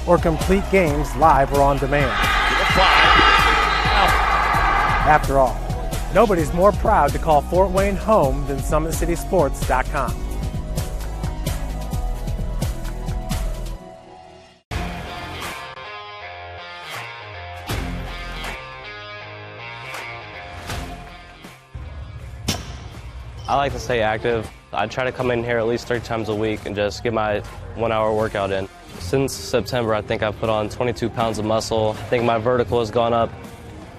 or complete games live or on demand. After all, nobody's more proud to call Fort Wayne home than SummitCitySports.com. I like to stay active. I try to come in here at least 3 times a week and just get my 1-hour workout in. Since September, I think I've put on 22 pounds of muscle. I think my vertical has gone up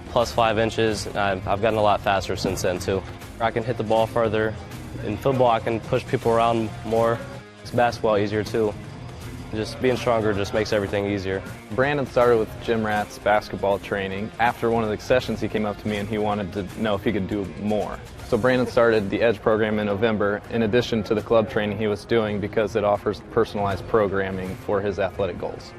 plus 5 inches. I've gotten a lot faster since then, too. I can hit the ball further. In football, I can push people around more. It's basketball easier, too. Just being stronger just makes everything easier. Brandon started with gym rats basketball training. After one of the sessions, he came up to me and he wanted to know if he could do more. So Brandon started the EDGE program in November, in addition to the club training he was doing, because it offers personalized programming for his athletic goals.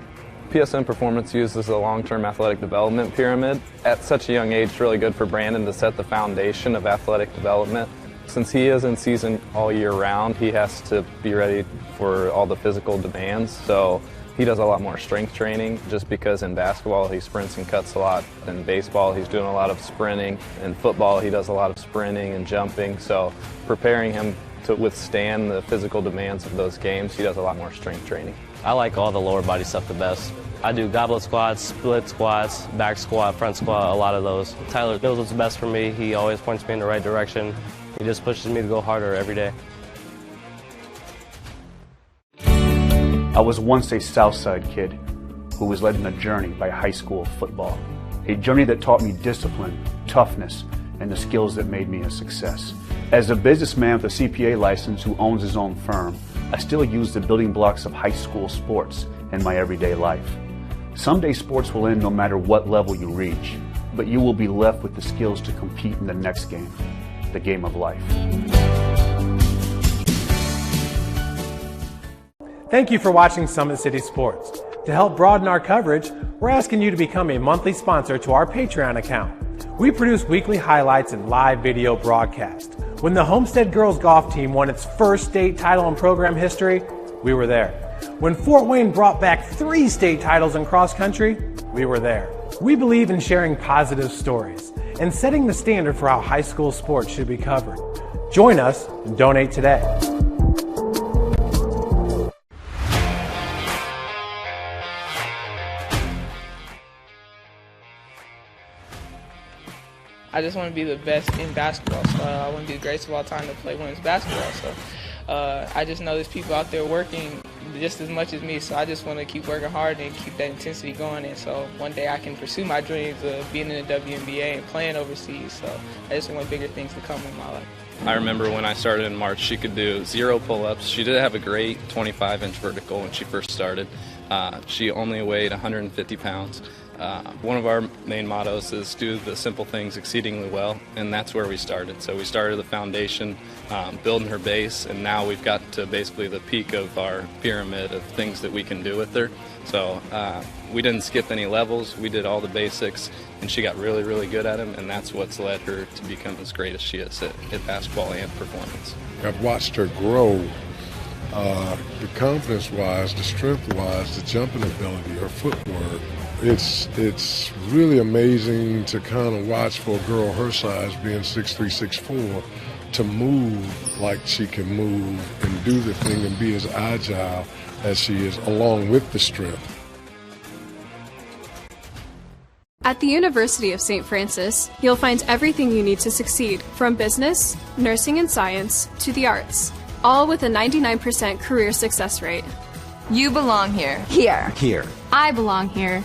PSN Performance uses a long-term athletic development pyramid. At such a young age, it's really good for Brandon to set the foundation of athletic development. Since he is in season all year round, he has to be ready for all the physical demands. So he does a lot more strength training, just because in basketball he sprints and cuts a lot. In baseball he's doing a lot of sprinting. In football he does a lot of sprinting and jumping. So preparing him to withstand the physical demands of those games, he does a lot more strength training. I like all the lower body stuff the best. I do goblet squats, split squats, back squat, front squat, a lot of those. Tyler knows what's best for me. He always points me in the right direction. He just pushes me to go harder every day. I was once a Southside kid who was led on a journey by high school football. A journey that taught me discipline, toughness, and the skills that made me a success. As a businessman with a CPA license who owns his own firm, I still use the building blocks of high school sports in my everyday life. Someday sports will end no matter what level you reach, but you will be left with the skills to compete in the next game, the game of life. Thank you for watching Summit City Sports. To help broaden our coverage, we're asking you to become a monthly sponsor to our Patreon account. We produce weekly highlights and live video broadcasts. When the Homestead Girls Golf Team won its first state title in program history, we were there. When Fort Wayne brought back 3 state titles in cross country, we were there. We believe in sharing positive stories and setting the standard for how high school sports should be covered. Join us and donate today. I just want to be the best in basketball, so I want to be the greatest of all time to play women's basketball. So I just know there's people out there working just as much as me, so I just want to keep working hard and keep that intensity going. And so one day I can pursue my dreams of being in the WNBA and playing overseas. So I just want bigger things to come in my life. I remember when I started in March, she could do 0 pull-ups. She did have a great 25-inch vertical when she first started. She only weighed 150 pounds. One of our main mottos is do the simple things exceedingly well, and that's where we started. So we started the foundation, building her base, and now we've got to basically the peak of our pyramid of things that we can do with her. So we didn't skip any levels. We did all the basics, and she got really, really good at them, and that's what's led her to become as great as she is at basketball and performance. I've watched her grow, the confidence-wise, the strength-wise, the jumping ability, her footwork. It's really amazing to kind of watch for a girl her size, being 6'3", 6'4", to move like she can move and do the thing and be as agile as she is, along with the strength. At the University of St. Francis, you'll find everything you need to succeed, from business, nursing and science, to the arts, all with a 99% career success rate. You belong here. Here. Here. I belong here.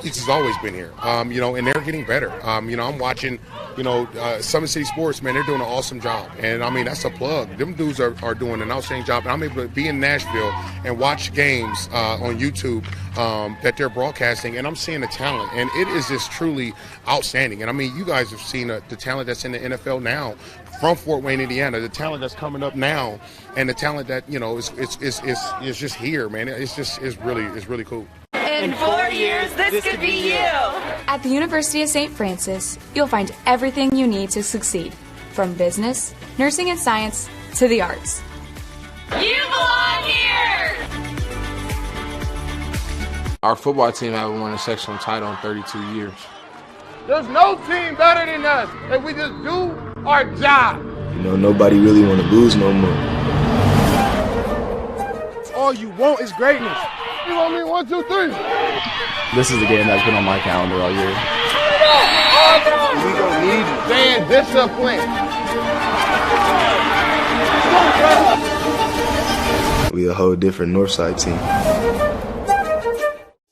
Has always been here, and they're getting better. I'm watching, Summit City Sports, man, they're doing an awesome job. And, I mean, that's a plug. Them dudes are doing an outstanding job. And I'm able to be in Nashville and watch games on YouTube that they're broadcasting, and I'm seeing the talent. And it is just truly outstanding. And, I mean, you guys have seen the talent that's in the NFL now from Fort Wayne, Indiana, the talent that's coming up now, and the talent that, is just here, man. It's really cool. In 4 years, this could be you. At the University of St. Francis, you'll find everything you need to succeed, from business, nursing and science, to the arts. You belong here! Our football team haven't won a sectional title in 32 years. There's no team better than us if we just do our job. Nobody really want to lose no more. All you want is greatness. You want me 1, 2, 3? This is the game that's been on my calendar all year. We gonna need fan discipline. We a whole different Northside team.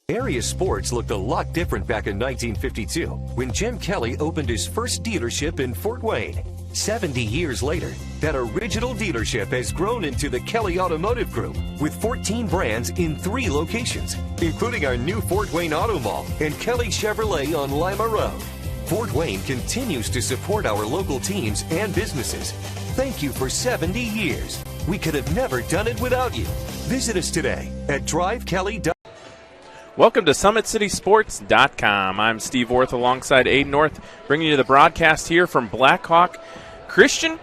Area sports looked a lot different back in 1952 when Jim Kelly opened his first dealership in Fort Wayne. 70 years later, that original dealership has grown into the Kelly Automotive Group with 14 brands in 3 locations, including our new Fort Wayne Auto Mall and Kelly Chevrolet on Lima Road. Fort Wayne continues to support our local teams and businesses. Thank you for 70 years. We could have never done it without you. Visit us today at drivekelly.com. Welcome to SummitCitySports.com. I'm Steve Orth alongside Aiden North, bringing you the broadcast here from Blackhawk Christian,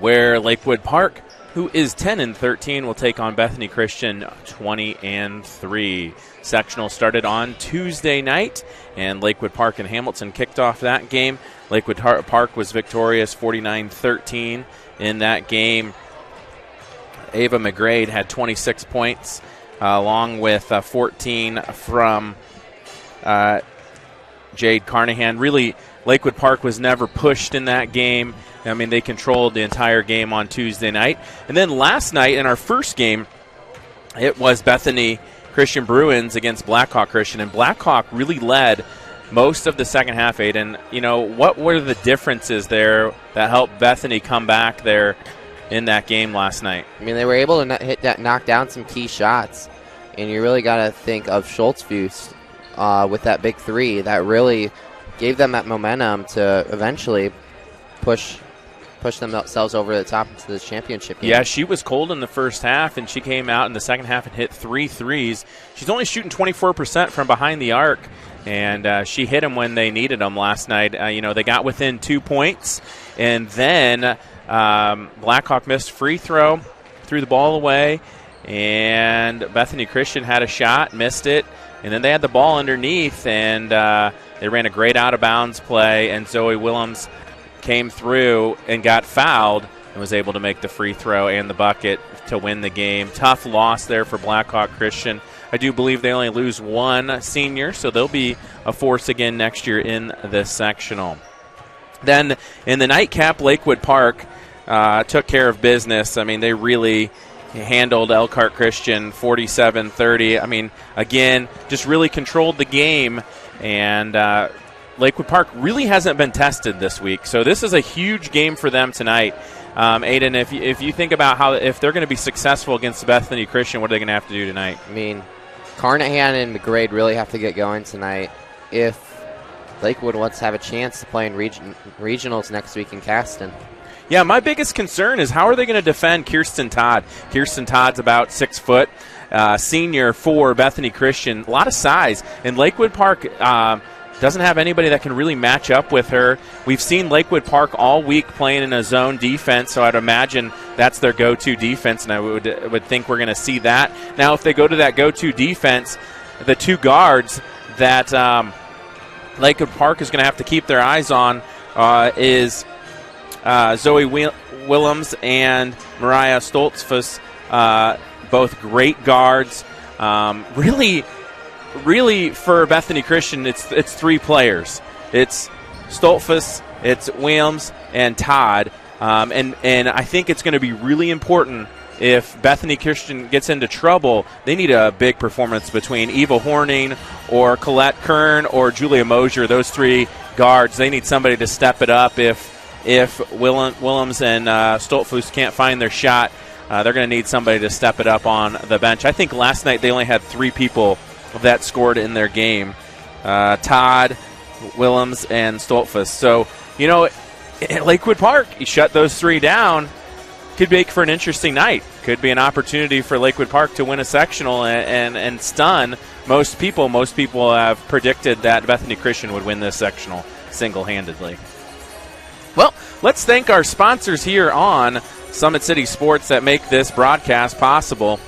where Lakewood Park, who is 10-13, will take on Bethany Christian 20-3. Sectional started on Tuesday night, and Lakewood Park and Hamilton kicked off that game. Lakewood Park was victorious 49-13 in that game. Ava McGrade had 26 points. Along with 14 from Jade Carnahan. Really, Lakewood Park was never pushed in that game. I mean, they controlled the entire game on Tuesday night. And then last night in our first game, it was Bethany Christian Bruins against Blackhawk Christian. And Blackhawk really led most of the second half, Aiden. What were the differences there that helped Bethany come back there in that game last night? I mean, they were able to knock down some key shots, and you really got to think of Schultzfus with that big 3 that really gave them that momentum to eventually push themselves over the top into the championship game. Yeah, she was cold in the first half, and she came out in the second half and hit 3 threes. She's only shooting 24% from behind the arc, and she hit them when they needed them last night. They got within 2 points, and then Blackhawk missed free throw, threw the ball away, and Bethany Christian had a shot, missed it, and then they had the ball underneath, and they ran a great out-of-bounds play, and Zoe Willems came through and got fouled and was able to make the free throw and the bucket to win the game. Tough loss there for Blackhawk Christian. I do believe they only lose 1 senior, so they'll be a force again next year in this sectional. Then in the nightcap, Lakewood Park took care of business. I mean, they really handled Elkhart Christian 47-30. I mean, again, just really controlled the game, and Lakewood Park really hasn't been tested this week. So this is a huge game for them tonight. Aiden, if you think about if they're going to be successful against Bethany Christian, what are they going to have to do tonight? I mean, Carnahan and McGrade really have to get going tonight if Lakewood wants to have a chance to play in regionals next week in Caston. Yeah, my biggest concern is how are they going to defend Kirsten Todd? Kirsten Todd's about 6 foot, senior for Bethany Christian, a lot of size. And Lakewood Park doesn't have anybody that can really match up with her. We've seen Lakewood Park all week playing in a zone defense, so I'd imagine that's their go-to defense, and I would think we're going to see that. Now, if they go to that go-to defense, the 2 guards that Lakewood Park is going to have to keep their eyes on is Zoe Willems and Mariah Stoltzfus, both great guards. Really, for Bethany Christian, it's 3 players. It's Stoltzfus, it's Williams, and Todd. And I think it's going to be really important if Bethany Christian gets into trouble, they need a big performance between Eva Horning or Colette Kern or Julia Mosier. Those three guards, they need somebody to step it up. If Willems and Stoltfus can't find their shot, they're going to need somebody to step it up on the bench. I think last night they only had 3 people that scored in their game. Todd, Willems, and Stoltfus. So, at Lakewood Park, you shut those 3 down, could make for an interesting night. Could be an opportunity for Lakewood Park to win a sectional and stun most people. Most people have predicted that Bethany Christian would win this sectional single-handedly. Well, let's thank our sponsors here on Summit City Sports that make this broadcast possible.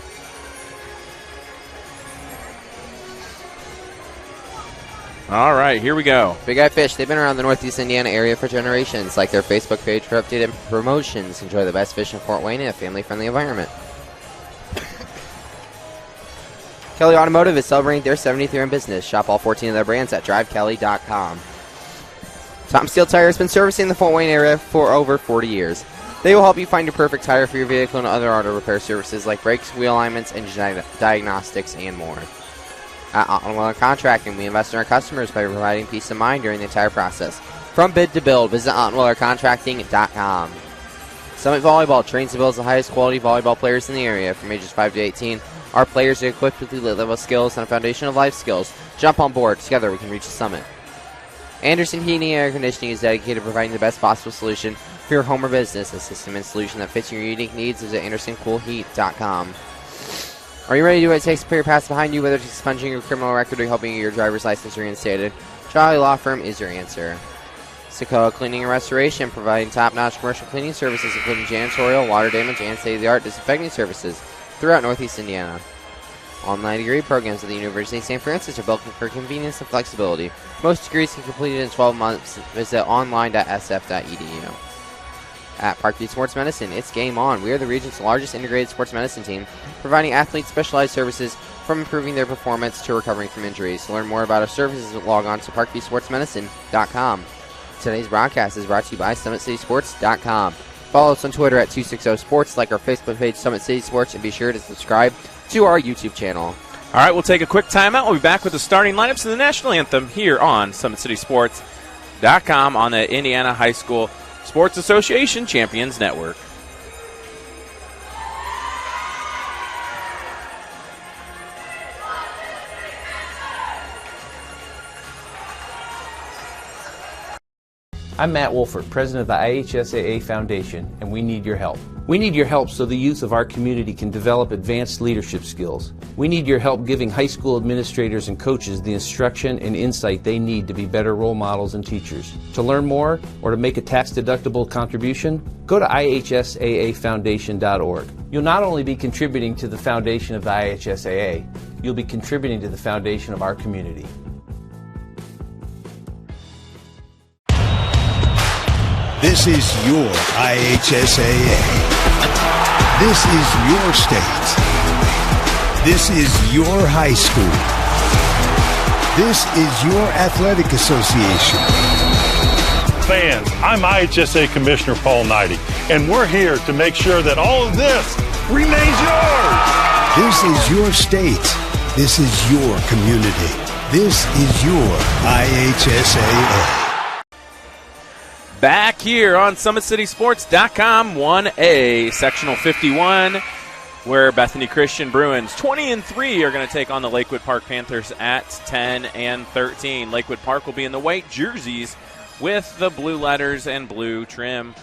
All right, here we go. Big Eye Fish, they've been around the Northeast Indiana area for generations. Like their Facebook page for updated promotions. Enjoy the best fish in Fort Wayne in a family-friendly environment. Kelly Automotive is celebrating their 70th year in business. Shop all 14 of their brands at drivekelly.com. Tom Steel Tire has been servicing the Fort Wayne area for over 40 years. They will help you find your perfect tire for your vehicle and other auto repair services like brakes, wheel alignments, engine diagnostics, and more. At Ottenweiler Contracting, we invest in our customers by providing peace of mind during the entire process. From bid to build, visit OttenweilerContracting.com. Summit Volleyball trains and builds the highest quality volleyball players in the area from ages 5 to 18. Our players are equipped with elite level skills and a foundation of life skills. Jump on board. Together we can reach the summit. Anderson Heating and Air Conditioning is dedicated to providing the best possible solution for your home or business. A system and solution that fits your unique needs is at AndersonCoolHeat.com. Are you ready to do what it takes to put your past behind you, whether it's expunging your criminal record or helping your driver's license reinstated? Charlie Law Firm is your answer. Sokoa Cleaning and Restoration, providing top-notch commercial cleaning services, including janitorial, water damage, and state-of-the-art disinfecting services throughout Northeast Indiana. All 90-degree programs at the University of St. Francis are built for convenience and flexibility. Most degrees can be completed in 12 months. Visit online.sf.edu. At Parkview Sports Medicine, it's game on. We are the region's largest integrated sports medicine team, providing athletes specialized services from improving their performance to recovering from injuries. To learn more about our services, log on to parkviewsportsmedicine.com. Today's broadcast is brought to you by SummitCitySports.com. Follow us on Twitter at 260sports, like our Facebook page, Summit City Sports, and be sure to subscribe to our YouTube channel. All right, we'll take a quick timeout. We'll be back with the starting lineups of the national anthem here on SummitCitySports.com on the Indiana High School Sports Association Champions Network. I'm Matt Wolford, president of the IHSAA Foundation, and we need your help. We need your help so the youth of our community can develop advanced leadership skills. We need your help giving high school administrators and coaches the instruction and insight they need to be better role models and teachers. To learn more or to make a tax-deductible contribution, go to ihsaafoundation.org. You'll not only be contributing to the foundation of the IHSAA, you'll be contributing to the foundation of our community. This is your IHSAA. This is your state. This is your high school. This is your athletic association. Fans, I'm IHSA Commissioner Paul Knighty, and we're here to make sure that all of this remains yours. This is your state. This is your community. This is your IHSAA. Back here on SummitCitySports.com, 1A, Sectional 51, where Bethany Christian Bruins, 20-3, are going to take on the Lakewood Park Panthers at 10-13. Lakewood Park will be in the white jerseys with the blue letters and blue trim.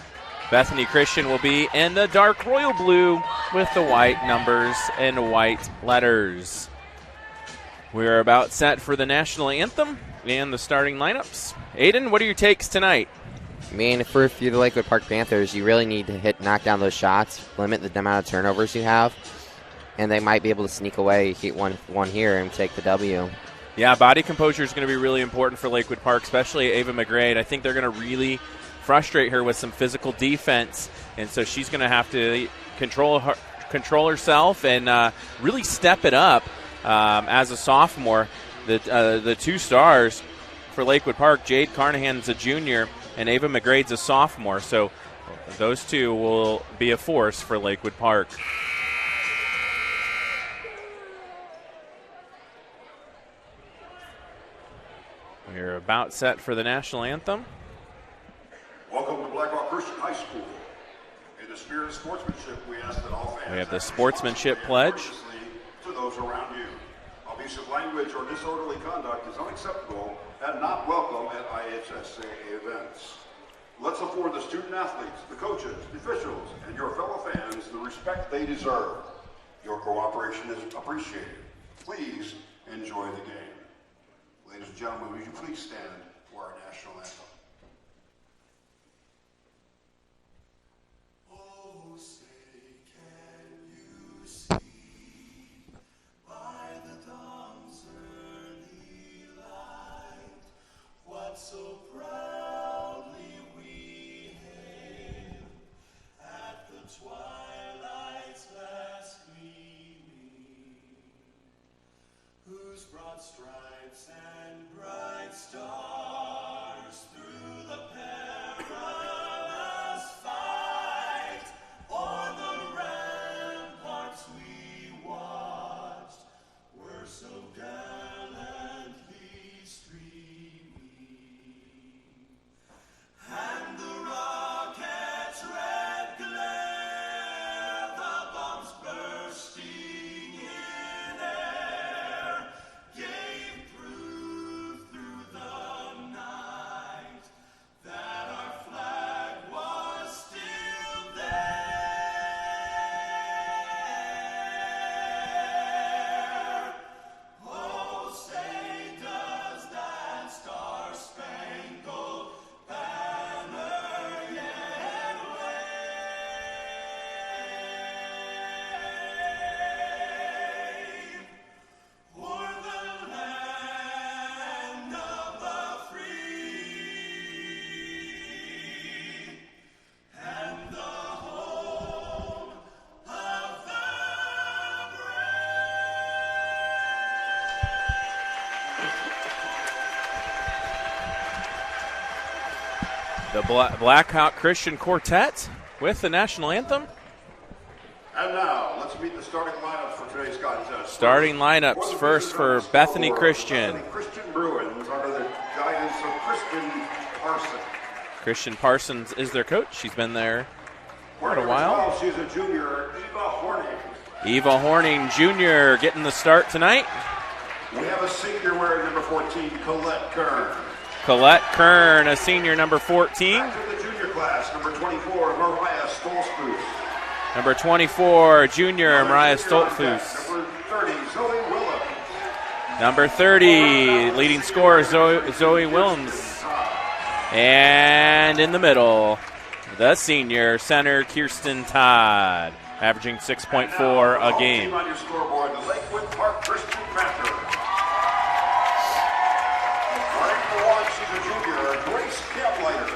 Bethany Christian will be in the dark royal blue with the white numbers and white letters. We're about set for the national anthem and the starting lineups. Aiden, what are your takes tonight? I mean, for the Lakewood Park Panthers, you really need to knock down those shots, limit the amount of turnovers you have, and they might be able to sneak away, hit one here, and take the W. Yeah, body composure is going to be really important for Lakewood Park, especially Ava McGrade. I think they're going to really frustrate her with some physical defense, and so she's going to have to control herself and really step it up as a sophomore. The two stars for Lakewood Park, Jade Carnahan's a junior, and Ava McGrade's a sophomore, so those two will be a force for Lakewood Park. We're about set for the national anthem. Welcome to Black Rock Christian High School. In the spirit of sportsmanship, we ask that all fans We have the sportsmanship pledge. to those around you. Abusive language or disorderly conduct is unacceptable and not welcome at IHSA events. Let's afford the student athletes, the coaches, the officials, and your fellow fans the respect they deserve. Your cooperation is appreciated. Please enjoy the game. Ladies and gentlemen, would you please stand for our national anthem? Oh, say, can you see by the dawn's early light what so proudly we hailed at the twilight's last gleaming, whose broad stripes and bright stars through the perilous fight o'er the ramparts we watched were so gallantly streaming, and the rocket's red glare, the bombs bursting in air, gave proof through the night that our flag was still there. Oh, say does that star-spangled banner yet wave o'er the land of the free and the home of the The Blackhawk Christian Quartet with the national anthem. And now, let's meet the starting lineups for today's contest. Starting lineups first for Bethany Christian. Bethany Christian Bruins under the guidance of Kristen Parson. Christian Parsons is their coach. She's been there for a Number while. 12, she's a junior, Eva Horning. Eva Horning Jr. getting the start tonight. We have a senior wearing number 14, Colette Kern. Colette Kern, a senior, number 14. Back to the junior class, number 24, Mariah Stolzfus. Number 24, junior Mariah Stoltzfus. Number 30, Zoe Willems. Number 30, leading scorer Zoe Willems. And in the middle, the senior center Kirsten Todd, averaging 6.4 a game. Team on your scoreboard, the Lakewood Park Christian Panthers. Running for one, she's a junior, Grace Camlighter.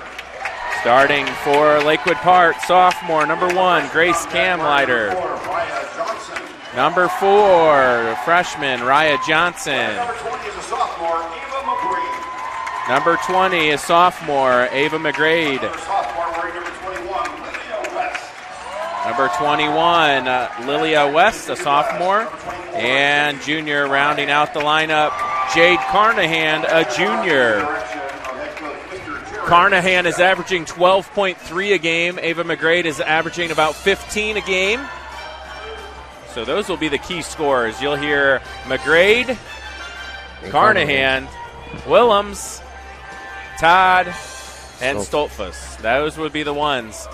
Starting for Lakewood Park, sophomore, number 1, Grace Camlighter. Raya Johnson. Number 4, freshman, Raya Johnson. Number 20 is a sophomore, Eva McGrade. Number 20 is sophomore, Ava McGrade. Another sophomore wearing number 21, Lilia West. Number 21, Lilia West, a sophomore. And junior rounding out the lineup, Jade Carnahan, a junior. Carnahan is averaging 12.3 a game. Ava McGrade is averaging about 15 a game. So those will be the key scorers. You'll hear McGrade, Carnahan, Willems, Todd, and Stoltzfus. Those would be the ones,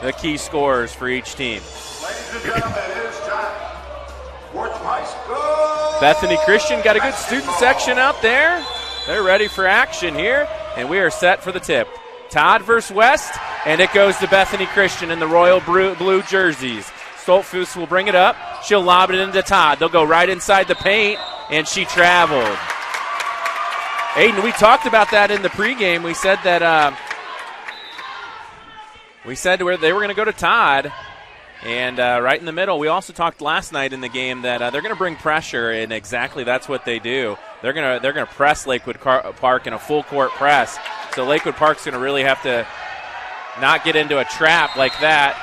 the key scorers for each team. Ladies and gentlemen, it is time. Wortham High School. Bethany Christian got a good student section out there. They're ready for action here, and we are set for the tip. Todd versus West, and it goes to Bethany Christian in the royal blue jerseys. Stoltzfus will bring it up. She'll lob it into Todd. They'll go right inside the paint, and she traveled. Aiden, we talked about that in the pregame. We said that they were going to go to Todd, and right in the middle. We also talked last night in the game that they're going to bring pressure, and exactly that's what they do. They're going to press Lakewood Park in a full court press. So Lakewood Park's going to really have to not get into a trap like that.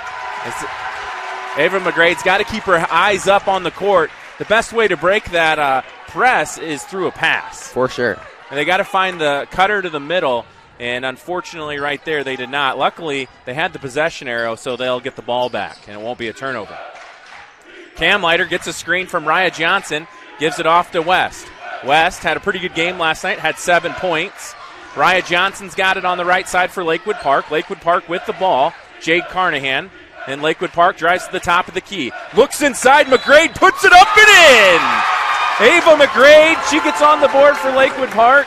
Ava McGrade's got to keep her eyes up on the court. The best way to break that press is through a pass. For sure. and they got to find the cutter to the middle, and unfortunately right there they did not. Luckily, they had the possession arrow, so they'll get the ball back, and it won't be a turnover. Cam Leiter gets a screen from Raya Johnson, gives it off to West. West had a pretty good game last night, had 7 points. Raya Johnson's got it on the right side for Lakewood Park. Lakewood Park with the ball. Jade Carnahan. And Lakewood Park drives to the top of the key. Looks inside. McGrade puts it up and in. Ava McGrade, she gets on the board for Lakewood Park.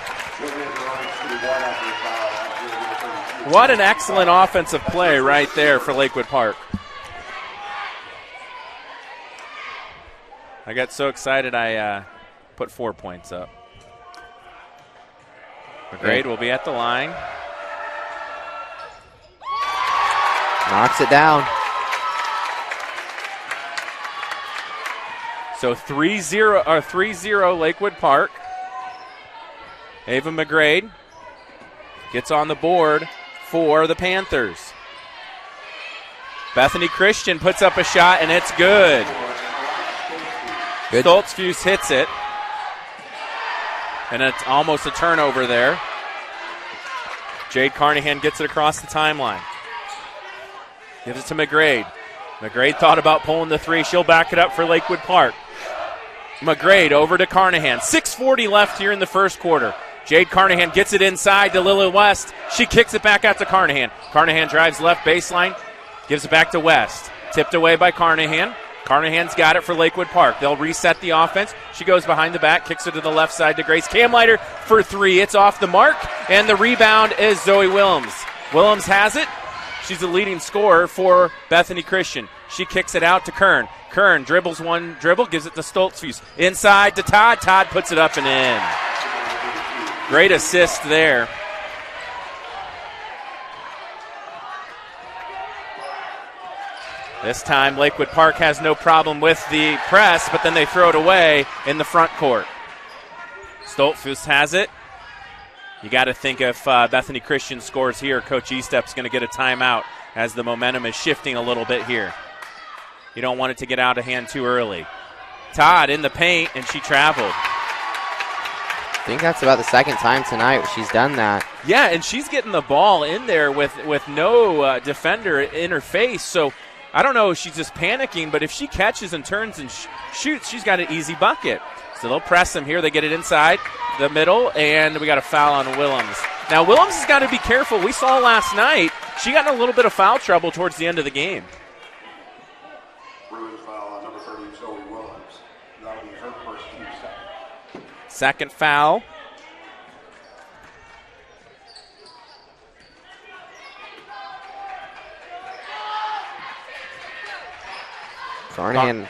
What an excellent offensive play right there for Lakewood Park. I got so excited I put 4 points up. McGrade will be at the line. Knocks it down. So 3-0 Lakewood Park. Ava McGrade gets on the board for the Panthers. Bethany Christian puts up a shot, and it's good. Stoltzfus hits it. And it's almost a turnover there. Jade Carnahan gets it across the timeline. Gives it to McGrade. McGrade thought about pulling the three. She'll back it up for Lakewood Park. McGrade over to Carnahan. 6:40 left here in the first quarter. Jade Carnahan gets it inside to Lily West. She kicks it back out to Carnahan. Carnahan drives left baseline. Gives it back to West. Tipped away by Carnahan. Carnahan's got it for Lakewood Park. They'll reset the offense. She goes behind the back, kicks it to the left side to Grace Camleiter for three. It's off the mark, and the rebound is Zoe Willems. Willems has it. She's the leading scorer for Bethany Christian. She kicks it out to Kern. Kern dribbles one dribble, gives it to Stoltzfus. Inside to Todd. Todd puts it up and in. Great assist there. This time, Lakewood Park has no problem with the press, but then they throw it away in the front court. Stoltzfus has it. You got to think if Bethany Christian scores here, Coach Estep's going to get a timeout as the momentum is shifting a little bit here. You don't want it to get out of hand too early. Todd in the paint, and she traveled. I think that's about the second time tonight she's done that. Yeah, and she's getting the ball in there with no defender in her face, so I don't know if she's just panicking, but if she catches and turns and shoots, she's got an easy bucket. So they'll press them here. They get it inside the middle, and we got a foul on Willems. Now, Willems has got to be careful. We saw last night she got in a little bit of foul trouble towards the end of the game. Bruins foul on number 30, Zoe Willems. That will be her first team second. Second foul. Carnahan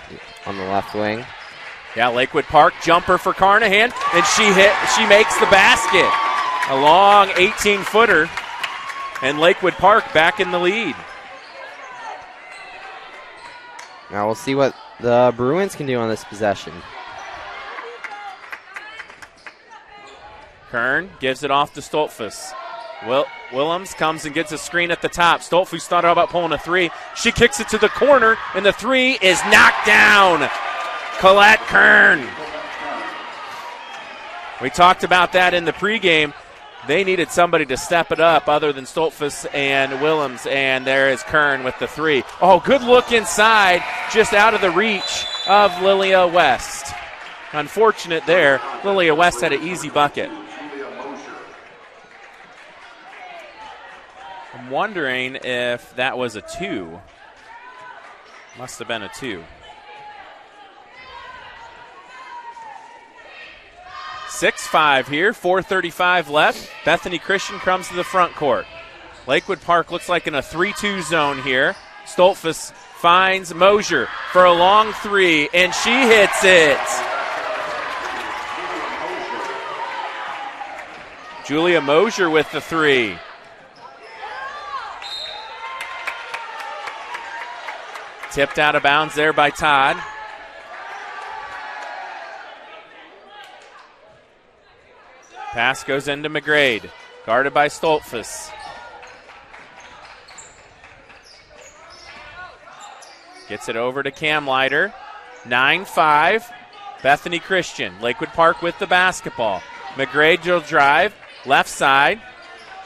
on the left wing. Yeah, Lakewood Park jumper for Carnahan, and she makes the basket. A long 18-footer, and Lakewood Park back in the lead. Now we'll see what the Bruins can do on this possession. Kern gives it off to Stoltzfus. Willems comes and gets a screen at the top. Stoltzfus thought about pulling a three. She kicks it to the corner, and the three is knocked down. Colette Kern. We talked about that in the pregame. They needed somebody to step it up other than Stoltzfus and Willems, and there is Kern with the three. Oh, good look inside, just out of the reach of Lilia West. Unfortunate there. Lilia West had an easy bucket. I'm wondering if that was a two. Must have been a two. 6-5 here, 4:35 left. Bethany Christian comes to the front court. Lakewood Park looks like in a 3-2 zone here. Stoltzfus finds Mosier for a long three, and she hits it. Julia Mosier with the three. Tipped out of bounds there by Todd. Pass goes into McGrade, guarded by Stoltzfus. Gets it over to Camleiter. 9-5, Bethany Christian. Lakewood Park with the basketball. McGrade will drive, left side.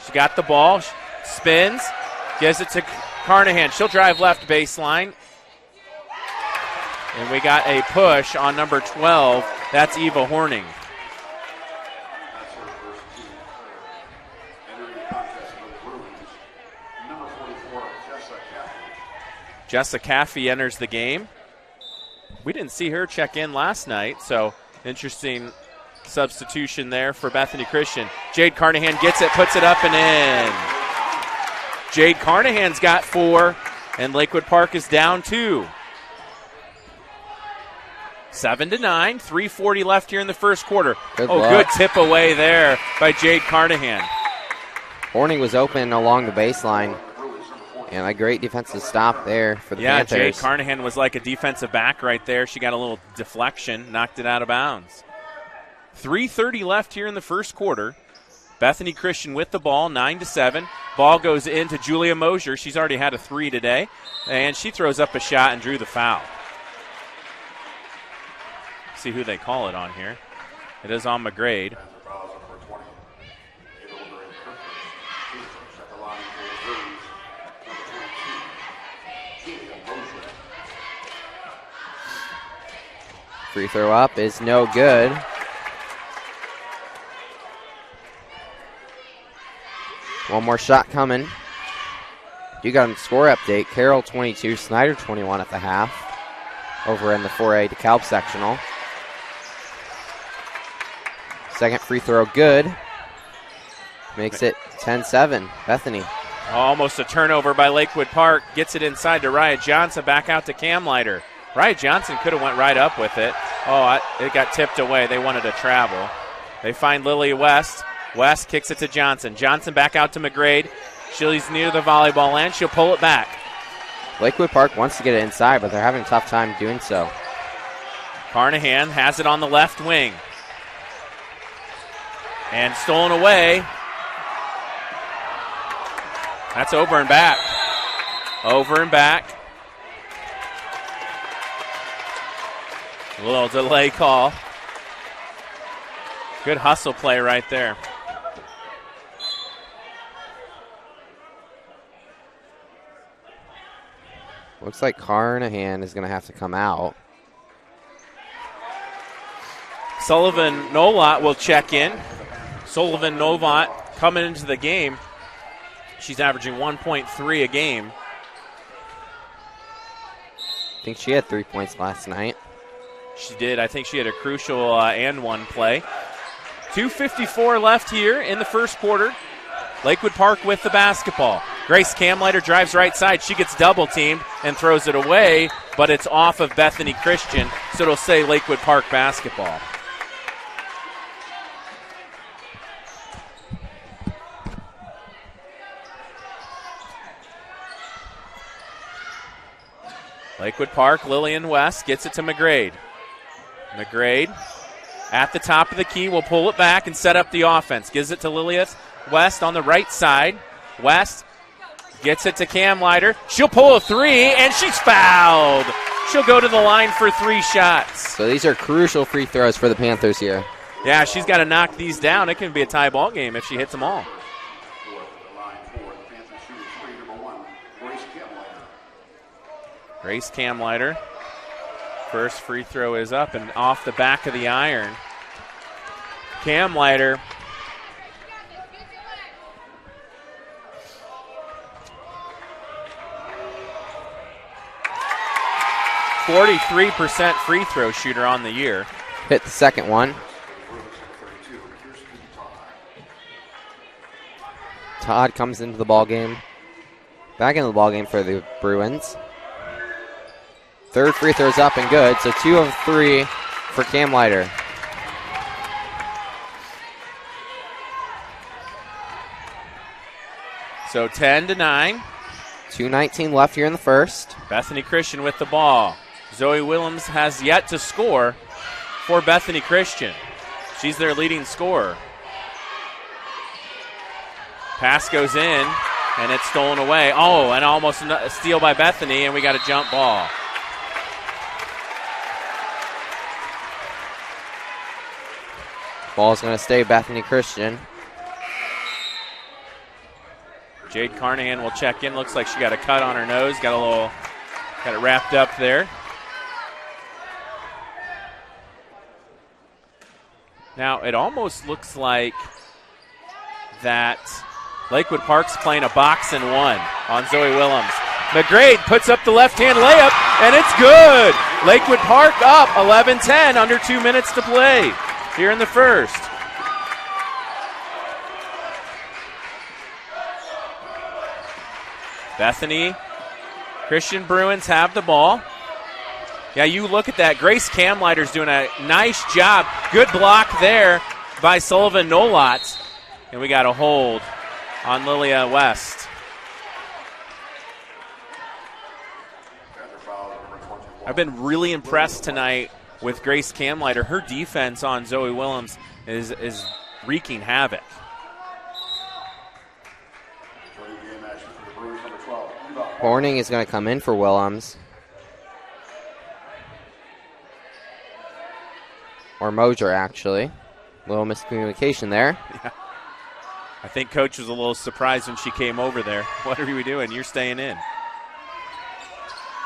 She got the ball, spins, gives it to Carnahan. She'll drive left baseline. And we got a push on number 12. That's Eva Horning. Jessa Caffey enters the game. We didn't see her check in last night, so interesting substitution there for Bethany Christian. Jade Carnahan gets it, puts it up and in. Jade Carnahan's got 4, and Lakewood Park is down 2. 7-9, 3:40 left here in the first quarter. Good tip away there by Jade Carnahan. Horning was open along the baseline. And a great defensive stop there for the Panthers. Yeah, Jade Carnahan was like a defensive back right there. She got a little deflection, knocked it out of bounds. 3:30 left here in the first quarter. Bethany Christian with the ball, 9-7. Ball goes into Julia Mosier. She's already had a 3 today. And she throws up a shot and drew the foul. See who they call it on here. It is on McGrade. Free throw up is no good. One more shot coming. You got a score update. Carroll 22, Snyder 21 at the half. Over in the 4A DeKalb sectional. Second free throw good. Makes it 10-7. Bethany. Almost a turnover by Lakewood Park. Gets it inside to Riot Johnson. Back out to Cam Leiter. Riot Johnson could have went right up with it. It got tipped away. They wanted to travel. They find Lily West. West kicks it to Johnson. Johnson back out to McGrade. She's near the volleyball land. She'll pull it back. Lakewood Park wants to get it inside, but they're having a tough time doing so. Carnahan has it on the left wing. And stolen away. That's over and back. Over and back. A little delay call. Good hustle play right there. Looks like Carnahan is going to have to come out. Sullivan Nolot will check in. Sullivan Nolot coming into the game. She's averaging 1.3 a game. I think she had 3 points last night. She did. I think she had a crucial and one play. 2:54 left here in the first quarter. Lakewood Park with the basketball. Grace Camleiter drives right side. She gets double teamed and throws it away, but it's off of Bethany Christian, so it'll say Lakewood Park basketball. Lakewood Park, Lillian West gets it to McGrade. McGrade at the top of the key will pull it back and set up the offense. Gives it to Lillian West on the right side. West gets it to Cam Leiter. She'll pull a 3, and she's fouled. She'll go to the line for 3 shots. So these are crucial free throws for the Panthers here. Yeah, she's got to knock these down. It can be a tie ball game if she hits them all. Grace Camleiter. First free throw is up and off the back of the iron. Camleiter. .43% free throw shooter on the year. Hit the second one. Todd comes into the ball game. Back into the ball game for the Bruins. Third free throw's up and good, so 2 of 3 for Cam Leiter. So 10-9. 2:19 left here in the first. Bethany Christian with the ball. Zoe Willems has yet to score for Bethany Christian. She's their leading scorer. Pass goes in, and it's stolen away. Oh, and almost a steal by Bethany, and we got a jump ball. Ball's going to stay Bethany Christian. Jade Carnahan will check in. Looks like she got a cut on her nose. Got it wrapped up there. Now, it almost looks like that Lakewood Park's playing a box and one on Zoe Willems. McGrade puts up the left-hand layup, and it's good. Lakewood Park up 11-10, under 2 minutes to play here in the first. Bethany Christian Bruins have the ball. Yeah, you look at that. Grace Kamleiter's doing a nice job. Good block there by Sullivan Nolot. And we got a hold on Lilia West. I've been really impressed tonight with Grace Kamleiter. Her defense on Zoe Willems is wreaking havoc. Horning is going to come in for Willems. Or Moser, actually. Little miscommunication there. Yeah. I think Coach was a little surprised when she came over there. What are we doing? You're staying in.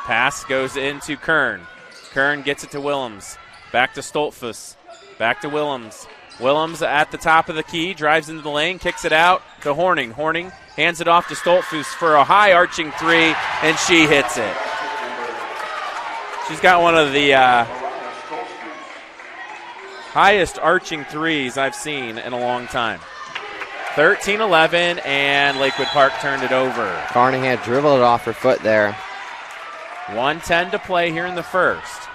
Pass goes into Kern. Kern gets it to Willems. Back to Stoltfus. Back to Willems. Willems at the top of the key. Drives into the lane. Kicks it out to Horning. Horning hands it off to Stoltfus for a high arching three, and she hits it. She's got one of the highest arching threes I've seen in a long time. 13-11, and Lakewood Park turned it over. Carnahan dribbled it off her foot there. 1:10 to play here in the first.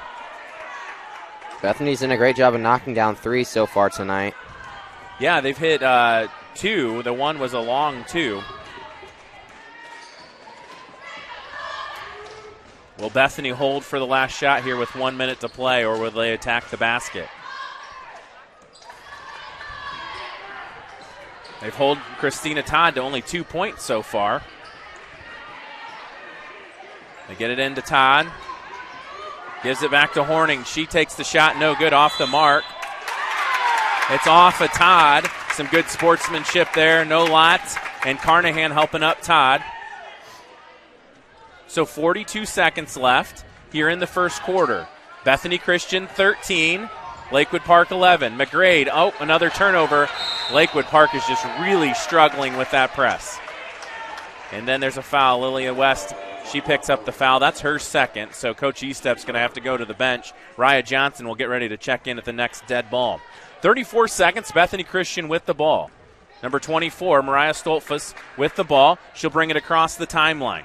Bethany's done a great job of knocking down threes so far tonight. Yeah, they've hit two. The one was a long two. Will Bethany hold for the last shot here with 1 minute to play, or will they attack the basket? They've held Christina Todd to only 2 points so far. They get it into Todd. Gives it back to Horning. She takes the shot, no good, off the mark. It's off of Todd. Some good sportsmanship there. No lots. And Carnahan helping up Todd. So 42 seconds left here in the first quarter. Bethany Christian 13. Lakewood Park 11. McGrade, another turnover. Lakewood Park is just really struggling with that press. And then there's a foul. Lilia West, she picks up the foul. That's her second, so Coach Estep's going to have to go to the bench. Raya Johnson will get ready to check in at the next dead ball. 34 seconds, Bethany Christian with the ball. Number 24, Mariah Stoltfus with the ball. She'll bring it across the timeline.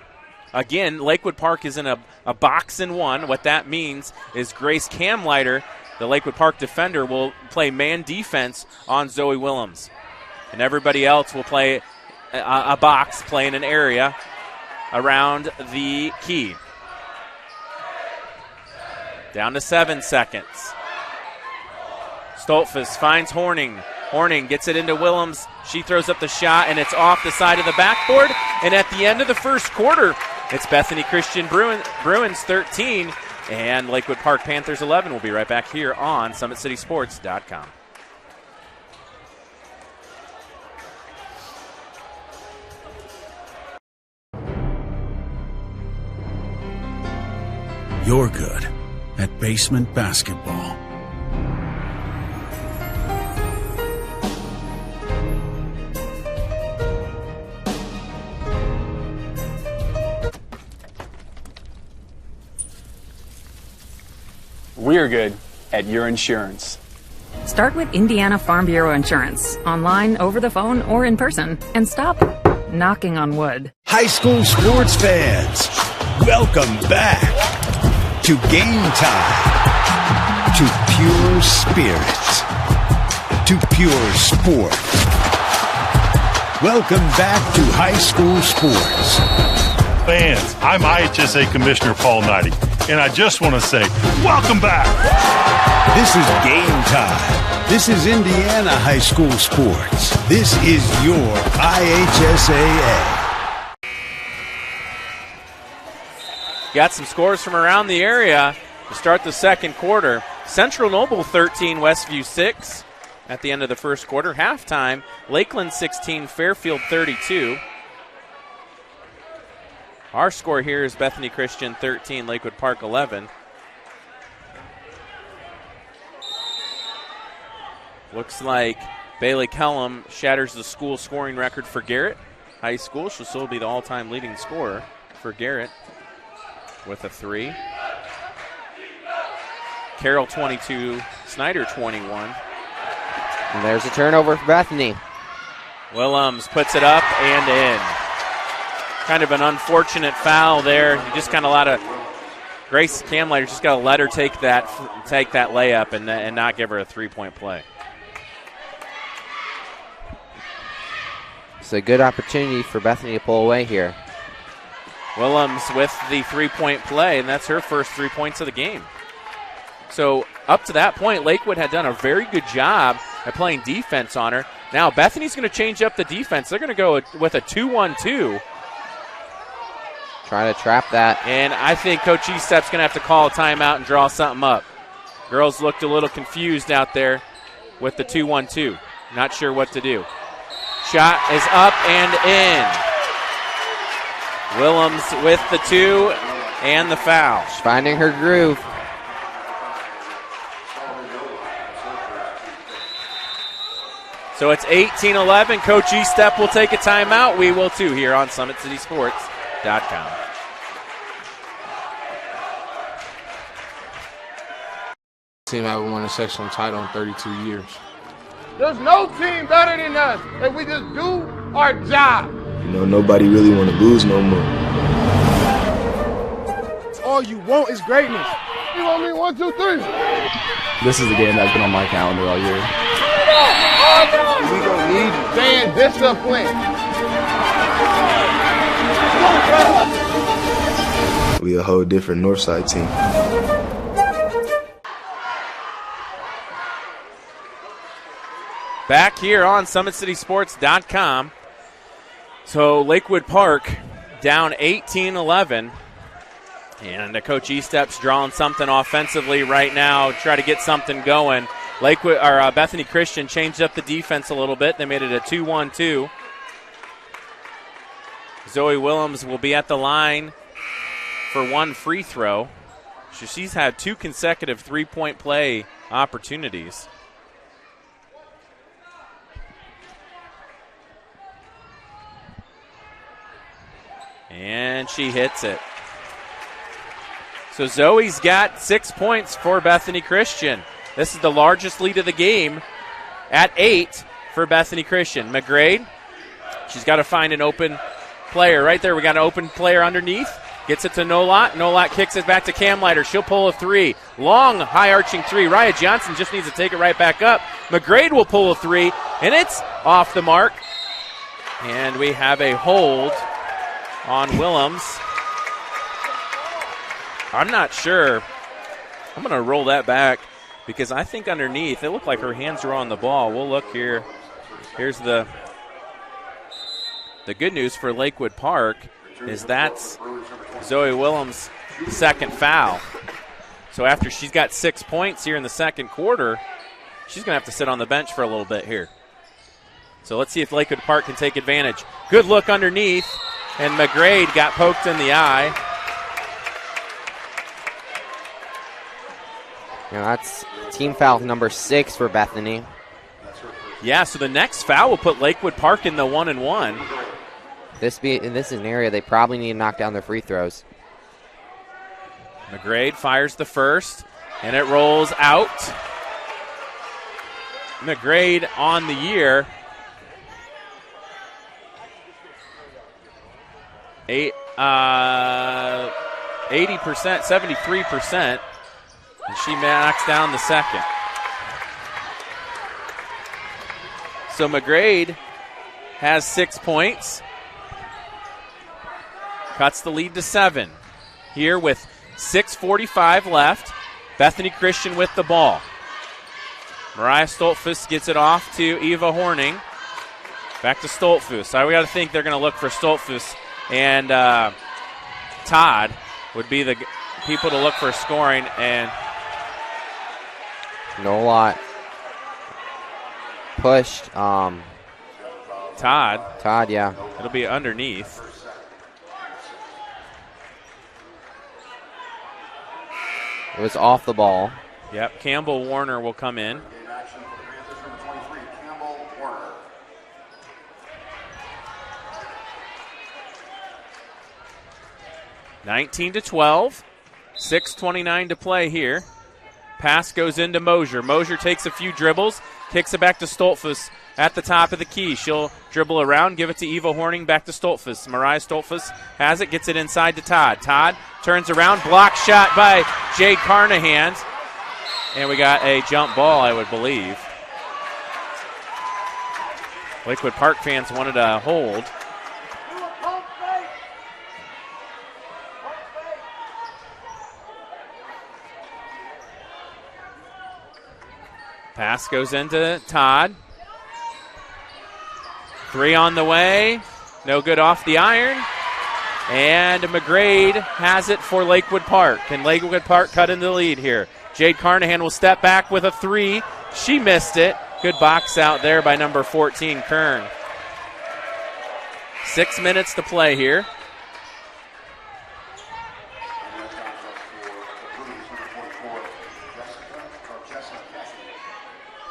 Again, Lakewood Park is in a box and one. What that means is Grace Kamleiter, the Lakewood Park defender, will play man defense on Zoe Willems. And everybody else will play a box, play in an area around the key. Down to 7 seconds. Stoltfus finds Horning. Horning gets it into Willems. She throws up the shot, and it's off the side of the backboard. And at the end of the first quarter, it's Bethany Christian Bruins 13 and Lakewood Park Panthers 11. We'll be right back here on SummitCitySports.com. You're good at basement basketball. We're good at your insurance. Start with Indiana Farm Bureau Insurance, online, over the phone, or in person, and stop knocking on wood. High school sports fans, welcome back to Game Time, to pure spirit, to pure sport. Welcome back to high school sports. Fans, I'm IHSA Commissioner Paul Knighty, and I just want to say, welcome back. This is Game Time. This is Indiana high school sports. This is your IHSAA. Got some scores from around the area to start the second quarter. Central Noble 13, Westview 6. at the end of the first quarter. Halftime, Lakeland 16, Fairfield 32. Our score here is Bethany Christian 13, Lakewood Park 11. Looks like Bailey Kellum shatters the school scoring record for Garrett High School. She'll still be the all-time leading scorer for Garrett with a 3. Carroll 22, Snyder 21. And there's a turnover for Bethany. Willems puts it up and in. Kind of an unfortunate foul there. You just kind of Grace Camlighter just got to let her take that layup and not give her a 3-point play. It's a good opportunity for Bethany to pull away here. Willems with the 3-point play, and that's her first 3 points of the game. So up to that point, Lakewood had done a very good job at playing defense on her. Now Bethany's going to change up the defense. They're going to go with a 2-1-2. Trying to trap that. And I think Coach Estep's going to have to call a timeout and draw something up. Girls looked a little confused out there with the 2-1-2. Not sure what to do. Shot is up and in. Willems with the 2 and the foul. She's finding her groove. So it's 18-11. Coach Estep will take a timeout. We will too here on SummitCitySports.com. Team haven't won a sectional title in 32 years. There's no team better than us, and we just do our job. You know, nobody really want to lose no more. All you want is greatness. You want me 1, 2, 3? This is the game that's been on my calendar all year. We gonna need you. Staying disciplined. We a whole different Northside team. Back here on SummitCitySports.com. So Lakewood Park down 18-11. And Coach Estep's drawing something offensively right now, try to get something going. Lakewood or Bethany Christian changed up the defense a little bit. They made it a 2-1-2. Zoe Willems will be at the line for one free throw. She's had 2 consecutive 3-point play opportunities. And she hits it. So Zoe's got 6 points for Bethany Christian. This is the largest lead of the game at 8 for Bethany Christian. McGrade, she's got to find an open player. Right there, we got an open player underneath. Gets it to Nolot. Nolot kicks it back to Camlighter. She'll pull a 3. Long, high-arching 3. Raya Johnson just needs to take it right back up. McGrade will pull a 3, and it's off the mark. And we have a hold on Willems. I'm not sure. I'm going to roll that back because I think underneath, it looked like her hands were on the ball. We'll look here. Here's the good news for Lakewood Park is that's Zoe Willems' second foul. So after she's got 6 points here in the second quarter, she's going to have to sit on the bench for a little bit here. So let's see if Lakewood Park can take advantage. Good look underneath, and McGrade got poked in the eye. Now that's team foul number 6 for Bethany. Yeah, so the next foul will put Lakewood Park in the 1-and-1. This is an area they probably need to knock down their free throws. McGrade fires the first, and it rolls out. McGrade on the year. 80%, 73%. And she knocks down the second. So McGrade has 6 points. Cuts the lead to 7. Here with 6:45 left. Bethany Christian with the ball. Mariah Stoltfus gets it off to Eva Horning. Back to Stoltfus. So we got to think they're going to look for Stoltfus. And Todd would be the people to look for scoring. And no lot. pushed Todd. Todd, yeah. It'll be underneath. It was off the ball. Yep, Campbell Warner will come in. 19-12, 6:29 to play here. Pass goes into Mosier. Mosier takes a few dribbles, kicks it back to Stoltzfus at the top of the key. She'll dribble around, give it to Eva Horning, back to Stoltzfus. Mariah Stoltzfus has it, gets it inside to Todd. Todd turns around, block shot by Jade Carnahan. And we got a jump ball, I would believe. Lakewood Park fans wanted a hold. Pass goes into Todd. 3 on the way. No good off the iron. And McGrade has it for Lakewood Park. Can Lakewood Park cut into the lead here? Jade Carnahan will step back with a 3. She missed it. Good box out there by number 14, Kern. 6 minutes to play here.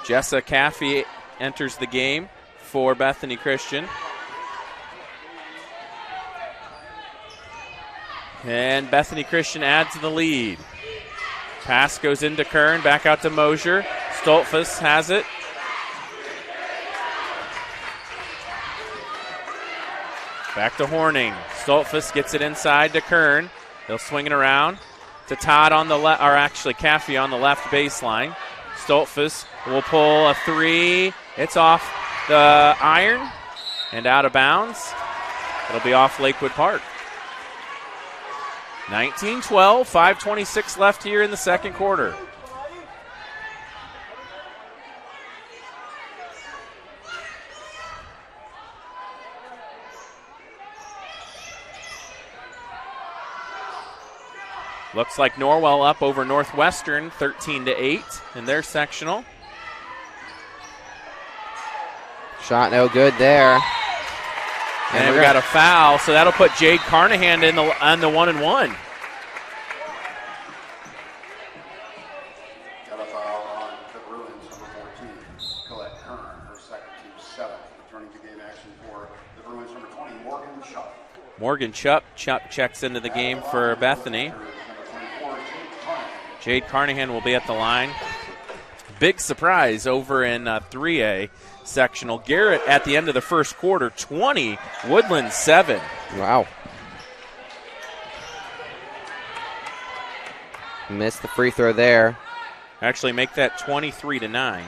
Jessa Caffey enters the game for Bethany Christian. And Bethany Christian adds to the lead. Pass goes into Kern, back out to Mosier. Stoltzfus has it. Back to Horning. Stoltzfus gets it inside to Kern. They'll swing it around to Todd on the left, or actually Caffey on the left baseline. Stoltzfus will pull a 3. It's off the iron and out of bounds. It'll be off Lakewood Park. 19-12, 5:26 left here in the second quarter. Looks like Norwell up over Northwestern 13-8 in their sectional. Shot no good there. And we got a foul, so that'll put Jade Carnahan on the 1-and-1. Got a foul on the Bruins, number 14, Colette Kern, her second team 7. Returning to game action for the Bruins, number 20, Morgan Chupp. Morgan Chupp checks into the game for Bethany. Jade Carnahan will be at the line. Big surprise over in 3A sectional. Garrett at the end of the first quarter, 20, Woodland 7. Wow. Missed the free throw there. Actually make that 23-9.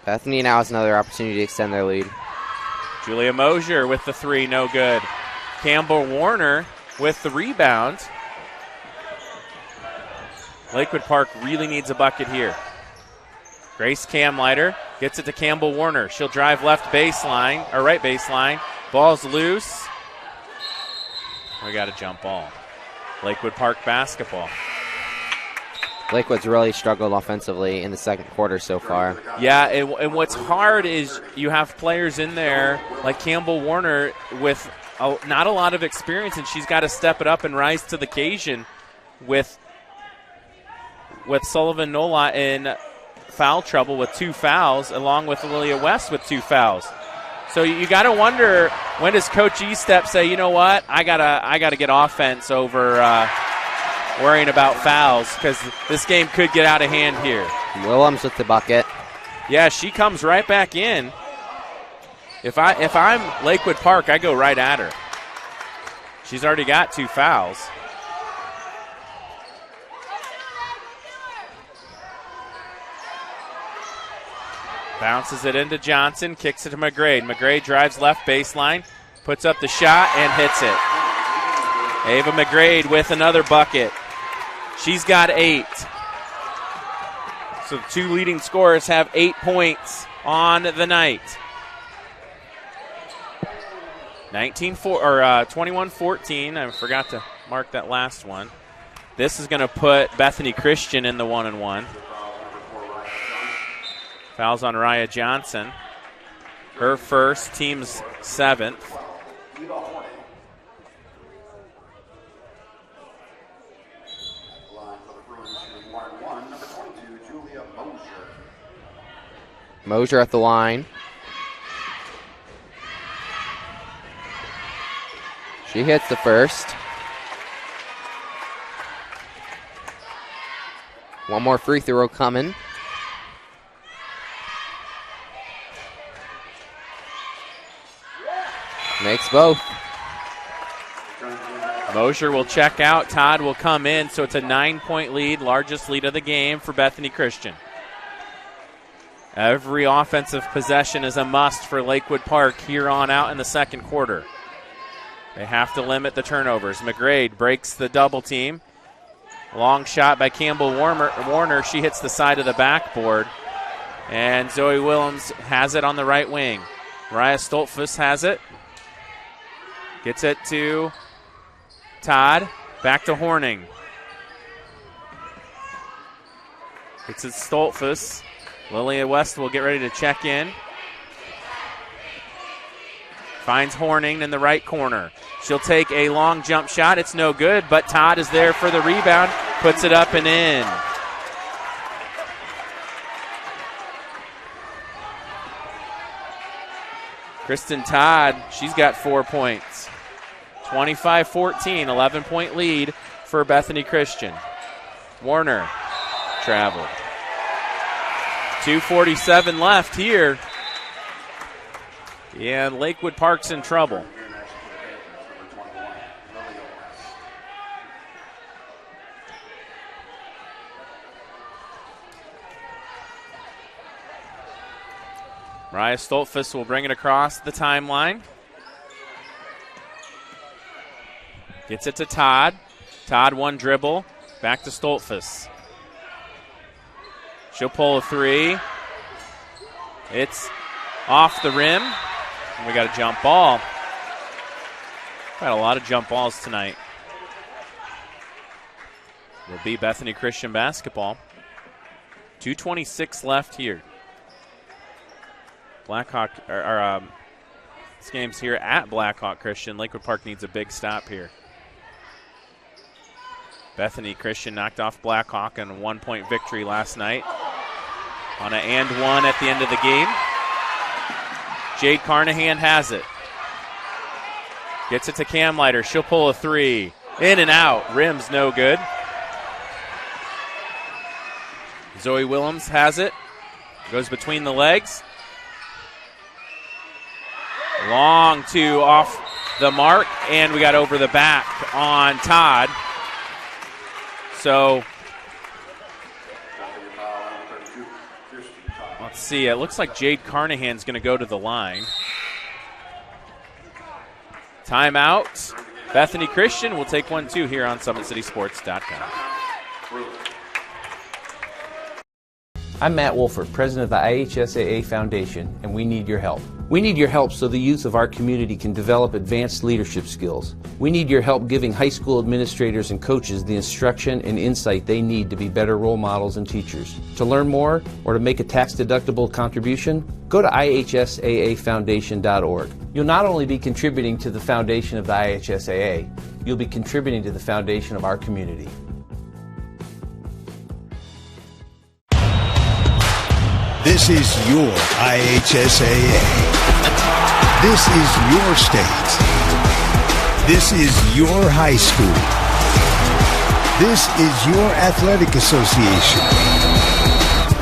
Bethany now has another opportunity to extend their lead. Julia Mosier with the 3, no good. Campbell Warner with the rebound. Lakewood Park really needs a bucket here. Grace Camlighter gets it to Campbell Warner. She'll drive left baseline, or right baseline. Ball's loose. We got a jump ball. Lakewood Park basketball. Lakewood's really struggled offensively in the second quarter so far. Yeah, and what's hard is you have players in there like Campbell Warner with not a lot of experience, and she's got to step it up and rise to the occasion with Sullivan Nola in foul trouble with 2 fouls, along with Lilia West with 2 fouls. So you got to wonder, when does Coach Estep say, you know what, I gotta get offense over worrying about fouls, because this game could get out of hand here. Willems with the bucket. Yeah, she comes right back in. If I'm Lakewood Park, I go right at her. She's already got 2 fouls. Bounces it into Johnson, kicks it to McGrade. McGrade drives left baseline, puts up the shot, and hits it. Ava McGrade with another bucket. She's got 8. So the 2 leading scorers have 8 points on the night. 21-14. I forgot to mark that last one. This is going to put Bethany Christian in the 1-and-1. Fouls on Raya Johnson. Her first, team's 7th. Mosier at the line. She hits the first. One more free throw coming. Makes both. Mosier will check out. Todd will come in, so it's a 9-point lead, largest lead of the game for Bethany Christian. Every offensive possession is a must for Lakewood Park here on out in the second quarter. They have to limit the turnovers. McGrade breaks the double team. Long shot by Campbell Warner. She hits the side of the backboard. And Zoe Willems has it on the right wing. Mariah Stoltfuss has it. Gets it to Todd. Back to Horning. It's Stoltfuss. Lilia West will get ready to check in. Finds Horning in the right corner. She'll take a long jump shot. It's no good, but Todd is there for the rebound. Puts it up and in. Kristen Todd, she's got 4 points. 25-14, 11-point lead for Bethany Christian. Warner traveled. 2:47 left here. And Lakewood Park's in trouble. Mariah Stoltfuss will bring it across the timeline. Gets it to Todd. Todd, one dribble. Back to Stoltfuss. She'll pull a three. It's off the rim. And we got a jump ball. Got a lot of jump balls tonight. Will be Bethany Christian basketball. 2:26 left here. This game's here at Blackhawk Christian. Lakewood Park needs a big stop here. Bethany Christian knocked off Blackhawk in a 1-point victory last night on an and one at the end of the game. Jade Carnahan has it. Gets it to Cam Leiter. She'll pull a three. In and out. Rim's no good. Zoe Willems has it. Goes between the legs. Long two off the mark, and we got over the back on Todd. So, let's see. It looks like Jade Carnahan's going to go to the line. Timeout. Bethany Christian will take 1-2 here on SummitCitySports.com. I'm Matt Wolford, president of the IHSAA Foundation, and we need your help. We need your help so the youth of our community can develop advanced leadership skills. We need your help giving high school administrators and coaches the instruction and insight they need to be better role models and teachers. To learn more or to make a tax-deductible contribution, go to ihsaafoundation.org. You'll not only be contributing to the foundation of the IHSAA, you'll be contributing to the foundation of our community. This is your IHSAA. This is your state. This is your high school. This is your athletic association.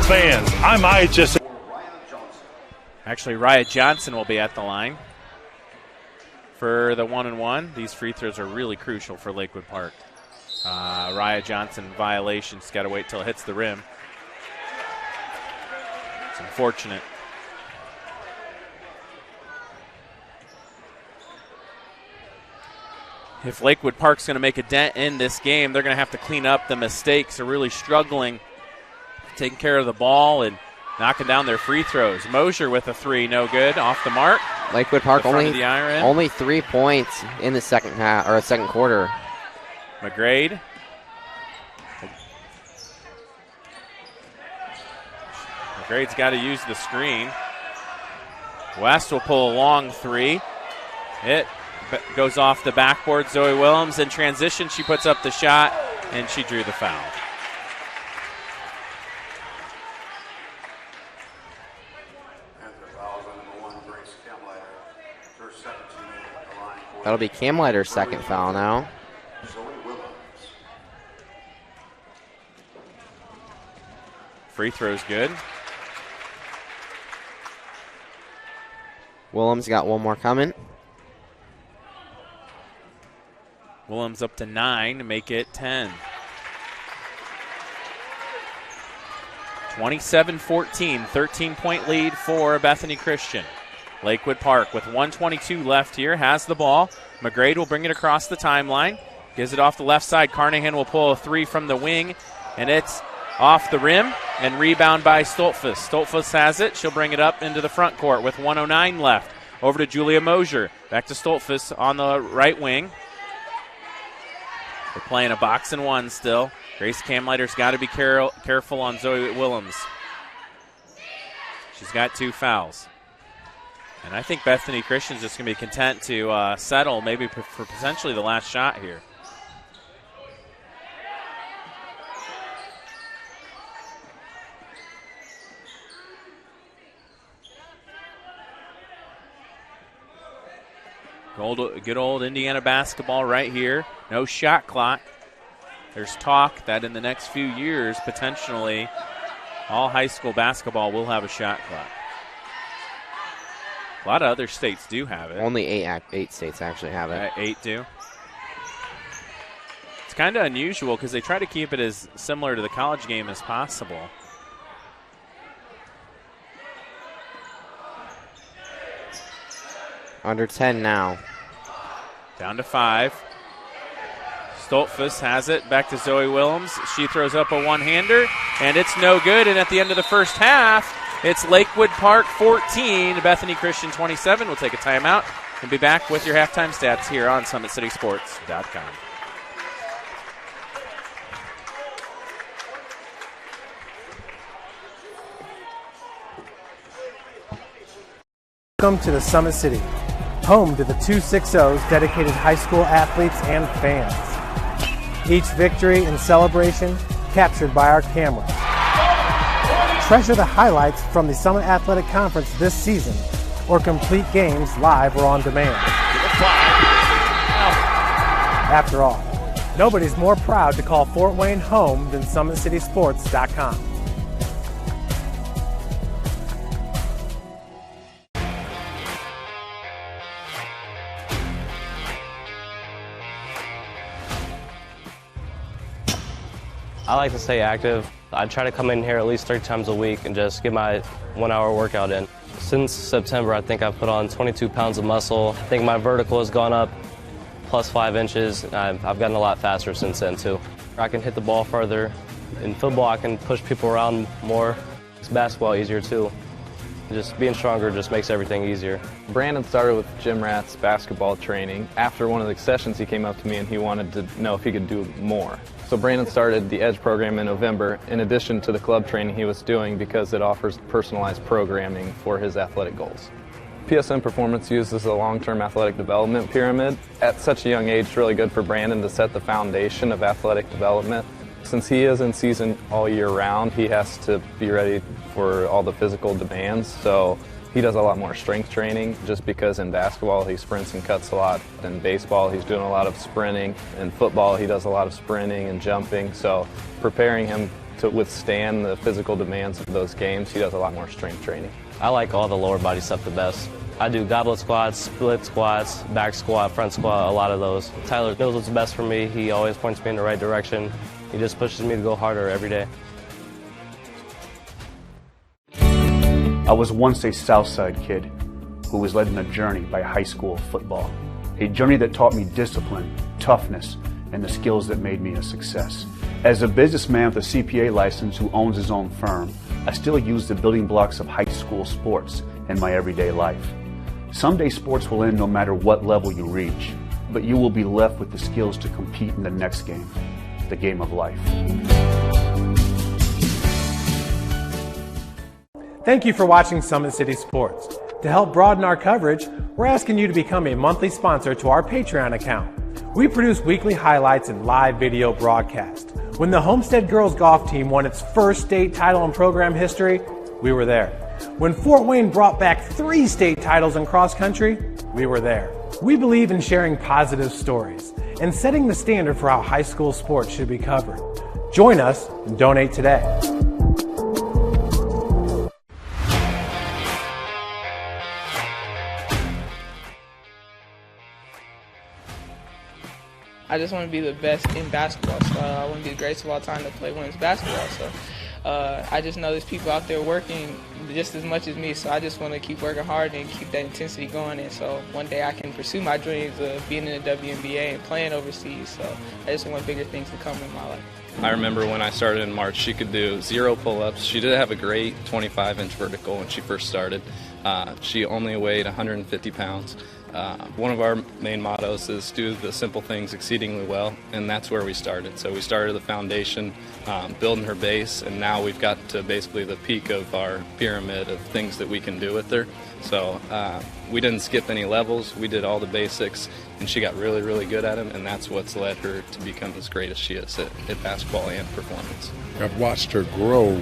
Fans, I'm IHSAA. Actually, Raya Johnson will be at the line for the 1-and-1. These free throws are really crucial for Lakewood Park. Raya Johnson violation. She's got to wait till it hits the rim. It's unfortunate. If Lakewood Park's going to make a dent in this game, they're going to have to clean up the mistakes. They're really struggling taking care of the ball and knocking down their free throws. Mosier with a three, no good, off the mark. Lakewood Park only 3 points in the second half or second quarter. McGrade. McGrade's got to use the screen. West will pull a long three. It goes off the backboard. Zoe Willems in transition. She puts up the shot, and she drew the foul. That'll be Cam Leiter's second foul now. Free throw's good. Willems got one more coming. Willems up to 9 to make it 10. 27-14, 13-point lead for Bethany Christian. Lakewood Park with 1:22 left here has the ball. McGrade will bring it across the timeline. Gives it off the left side. Carnahan will pull a three from the wing, and it's off the rim and rebound by Stoltfus. Stoltfus has it. She'll bring it up into the front court with 1:09 left. Over to Julia Mosier. Back to Stoltfus on the right wing. They're playing a box and one still. Grace Camleiter's got to be careful on Zoe Willems. She's got 2 fouls. And I think Bethany Christian's just going to be content to settle maybe for potentially the last shot here. Good old Indiana basketball right here. No shot clock. There's talk that in the next few years, potentially, all high school basketball will have a shot clock. A lot of other states do have it. Only 8 states actually have it. 8 do. It's kind of unusual because they try to keep it as similar to the college game as possible. Under 10 now. Down to 5. Stoltfus has it. Back to Zoe Willems. She throws up a one-hander, and it's no good. And at the end of the first half, it's Lakewood Park 14, Bethany Christian 27. We'll take a timeout and be back with your halftime stats here on SummitCitySports.com. Welcome to the Summit City, home to the 260's dedicated high school athletes and fans. Each victory and celebration captured by our camera. Treasure the highlights from the Summit Athletic Conference this season, or complete games live or on demand. After all, nobody's more proud to call Fort Wayne home than SummitCitySports.com. I like to stay active. I try to come in here at least 3 times a week and just get my 1-hour workout in. Since September, I think I've put on 22 pounds of muscle. I think my vertical has gone up plus 5 inches. I've gotten a lot faster since then, too. I can hit the ball further. In football, I can push people around more. It's basketball easier, too. Just being stronger just makes everything easier. Brandon started with Jim Rath's basketball training. After one of the sessions, he came up to me and he wanted to know if he could do more. So Brandon started the EDGE program in November, in addition to the club training he was doing, because it offers personalized programming for his athletic goals. PSN Performance uses a long-term athletic development pyramid. At such a young age, it's really good for Brandon to set the foundation of athletic development. Since he is in season all year round, he has to be ready for all the physical demands. So he does a lot more strength training, just because in basketball he sprints and cuts a lot. In baseball he's doing a lot of sprinting. In football he does a lot of sprinting and jumping. So preparing him to withstand the physical demands of those games, he does a lot more strength training. I like all the lower body stuff the best. I do goblet squats, split squats, back squat, front squat, a lot of those. Tyler knows what's best for me. He always points me in the right direction. He just pushes me to go harder every day. I was once a Southside kid who was led on a journey by high school football. A journey that taught me discipline, toughness, and the skills that made me a success. As a businessman with a CPA license who owns his own firm, I still use the building blocks of high school sports in my everyday life. Someday sports will end no matter what level you reach, but you will be left with the skills to compete in the next game, the game of life. Thank you for watching Summit City Sports. To help broaden our coverage, we're asking you to become a monthly sponsor to our Patreon account. We produce weekly highlights and live video broadcast. When the Homestead girls golf team won its first state title in program history, we were there. When Fort Wayne brought back 3 state titles in cross country, we were there. We believe in sharing positive stories and setting the standard for how high school sports should be covered. Join us and donate today. I just want to be the best in basketball. So I want to be the greatest of all time to play women's basketball. So I just know there's people out there working just as much as me. So I just want to keep working hard and keep that intensity going. And so one day I can pursue my dreams of being in the WNBA and playing overseas. So I just want bigger things to come in my life. I remember when I started in March, she could do 0 pull-ups. She did have a great 25-inch vertical when she first started. She only weighed 150 pounds. One of our main mottos is do the simple things exceedingly well, and that's where we started. So we started the foundation, building her base, and now we've got to basically the peak of our pyramid of things that we can do with her. So we didn't skip any levels. We did all the basics, and she got really, really good at them, and that's what's led her to become as great as she is at basketball and performance. I've watched her grow,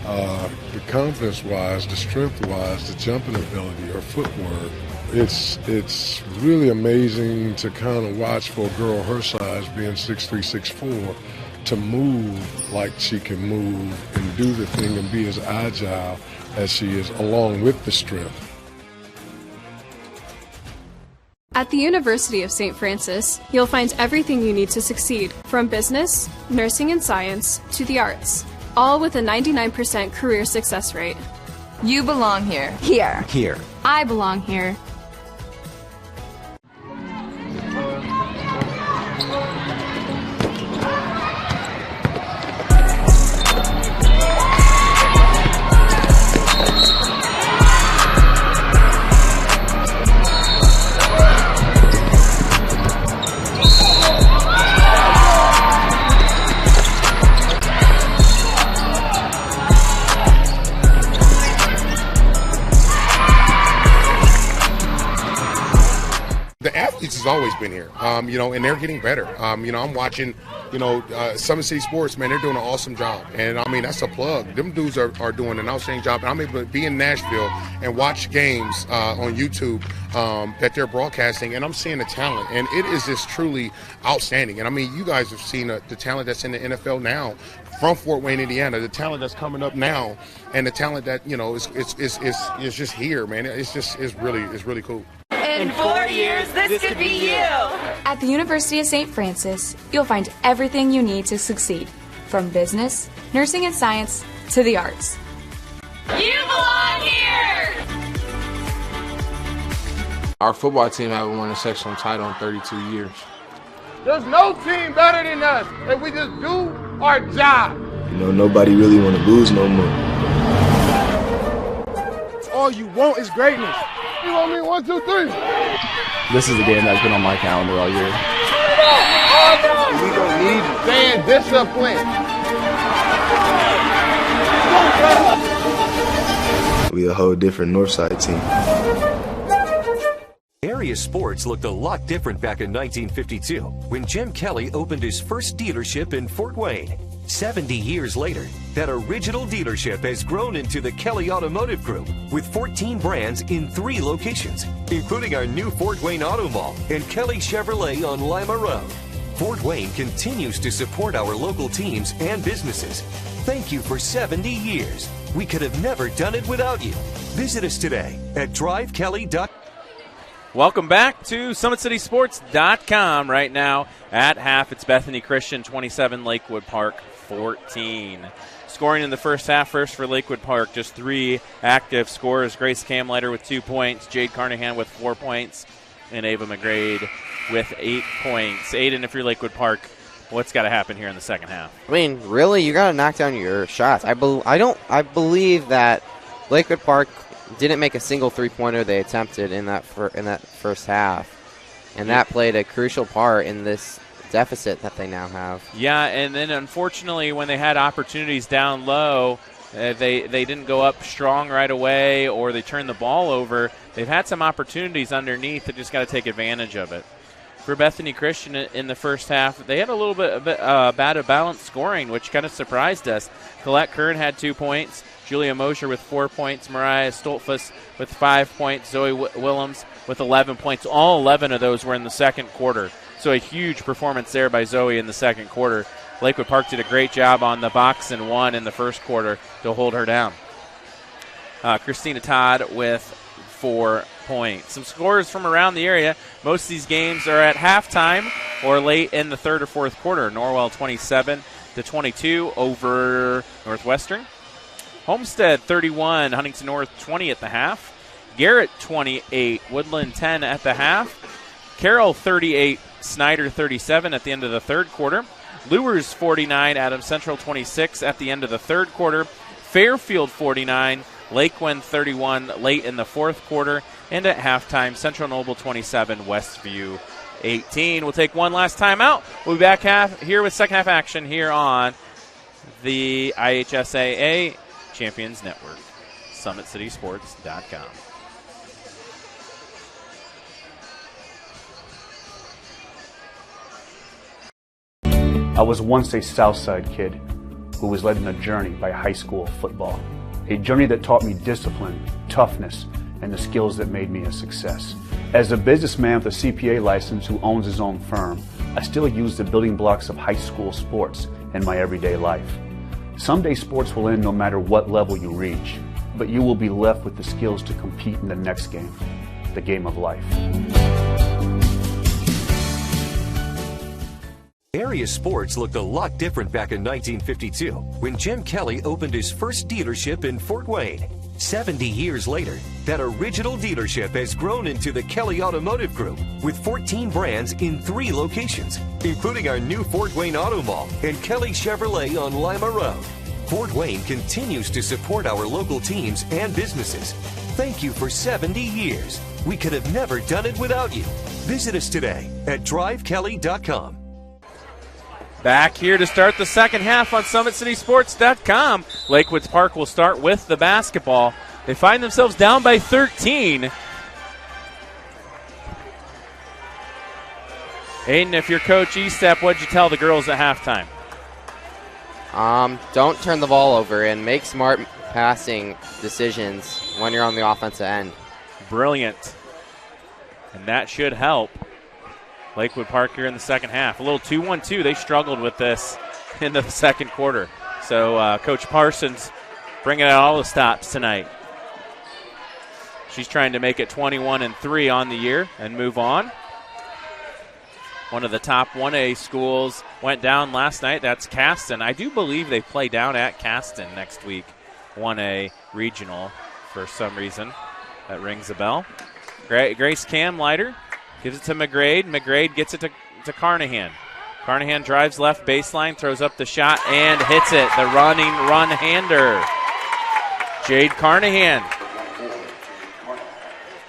the confidence-wise, the strength-wise, the jumping ability, her footwork. It's really amazing to kind of watch for a girl her size, being 6'3", 6'4", to move like she can move and do the thing and be as agile as she is, along with the strength. At the University of St. Francis, you'll find everything you need to succeed, from business, nursing and science, to the arts, all with a 99% career success rate. You belong here. Here. Here. I belong here. Has always been here, and they're getting better. I'm watching, Summit City Sports, man, they're doing an awesome job. And, that's a plug. Them dudes are doing an outstanding job. And I'm able to be in Nashville and watch games on YouTube that they're broadcasting, and I'm seeing the talent. And it is just truly outstanding. And, you guys have seen the talent that's in the NFL now from Fort Wayne, Indiana, the talent that's coming up now, and the talent that, is just here, man. It's really cool. In 4 years, this could be you. At the University of St. Francis, you'll find everything you need to succeed, from business, nursing and science, to the arts. You belong here. Our football team haven't won a sectional title in 32 years. There's no team better than us, and we just do our job. Nobody really want to lose no more. All you want is greatness. You want me 1, 2, 3? This is a game that's been on my calendar all year. We don't need fan discipline. We a whole different Northside team. Area sports looked a lot different back in 1952 when Jim Kelly opened his first dealership in Fort Wayne. 70 years later, that original dealership has grown into the Kelly Automotive Group with 14 brands in 3 locations, including our new Fort Wayne Auto Mall and Kelly Chevrolet on Lima Road. Fort Wayne continues to support our local teams and businesses. Thank you for 70 years. We could have never done it without you. Visit us today at drivekelly.com. Welcome back to SummitCitySports.com. Right now at half, it's Bethany Christian 27, Lakewood Park 14. Scoring in the first half, first for Lakewood Park, just 3 active scorers. Grace Camlighter with 2 points, Jade Carnahan with 4 points, and Ava McGrade with 8 points. Aiden, if you're Lakewood Park, what's got to happen here in the second half? Really, you got to knock down your shots. I believe that Lakewood Park didn't make a single three-pointer they attempted in that first half, and that played a crucial part in this deficit that they now have. Yeah, and then unfortunately when they had opportunities down low, They didn't go up strong right away, or they turned the ball over. They've had some opportunities underneath. They just got to take advantage of it. For Bethany Christian in the first half, they had a little bit bad of balanced scoring, which kind of surprised us. Colette Kern had 2 points. Julia Mosher with 4 points. Mariah Stoltfuss with 5 points. Zoe Willems with 11 points. All 11 of those were in the second quarter. So a huge performance there by Zoe in the second quarter. Lakewood Park did a great job on the box and one in the first quarter to hold her down. Christina Todd with 4 points. Some scores from around the area. Most of these games are at halftime or late in the third or fourth quarter. Norwell 27-22 over Northwestern. Homestead 31, Huntington North 20 at the half. Garrett 28, Woodland 10 at the half. Carroll 38, Snyder 37 at the end of the third quarter. Lewers 49, Adams Central 26 at the end of the third quarter. Fairfield 49, Lakewood 31 late in the fourth quarter. And at halftime, Central Noble 27, Westview 18. We'll take one last timeout. We'll be back here with second half action here on the IHSAA Champions Network. SummitCitySports.com. I was once a Southside kid who was led on a journey by high school football. A journey that taught me discipline, toughness, and the skills that made me a success. As a businessman with a CPA license who owns his own firm, I still use the building blocks of high school sports in my everyday life. Someday sports will end no matter what level you reach, but you will be left with the skills to compete in the next game, the game of life. Area sports looked a lot different back in 1952 when Jim Kelly opened his first dealership in Fort Wayne. 70 years later, that original dealership has grown into the Kelly Automotive Group with 14 brands in 3 locations, including our new Fort Wayne Auto Mall and Kelly Chevrolet on Lima Road. Fort Wayne continues to support our local teams and businesses. Thank you for 70 years. We could have never done it without you. Visit us today at drivekelly.com. Back here to start the second half on SummitCitySports.com. Lakewood Park will start with the basketball. They find themselves down by 13. Aiden, if you're Coach Estep, what'd you tell the girls at halftime? Don't turn the ball over and make smart passing decisions when you're on the offensive end. Brilliant. And that should help Lakewood Park here in the second half. A little 2-1-2. They struggled with this in the second quarter. So Coach Parsons bringing out all the stops tonight. She's trying to make it 21-3 on the year and move on. One of the top 1A schools went down last night. That's Caston. I do believe they play down at Caston next week. 1A regional for some reason. That rings a bell. Grace Camlighter gives it to McGrade. McGrade gets it to Carnahan. Carnahan drives left baseline, throws up the shot, and hits it. The run-hander. Jade Carnahan.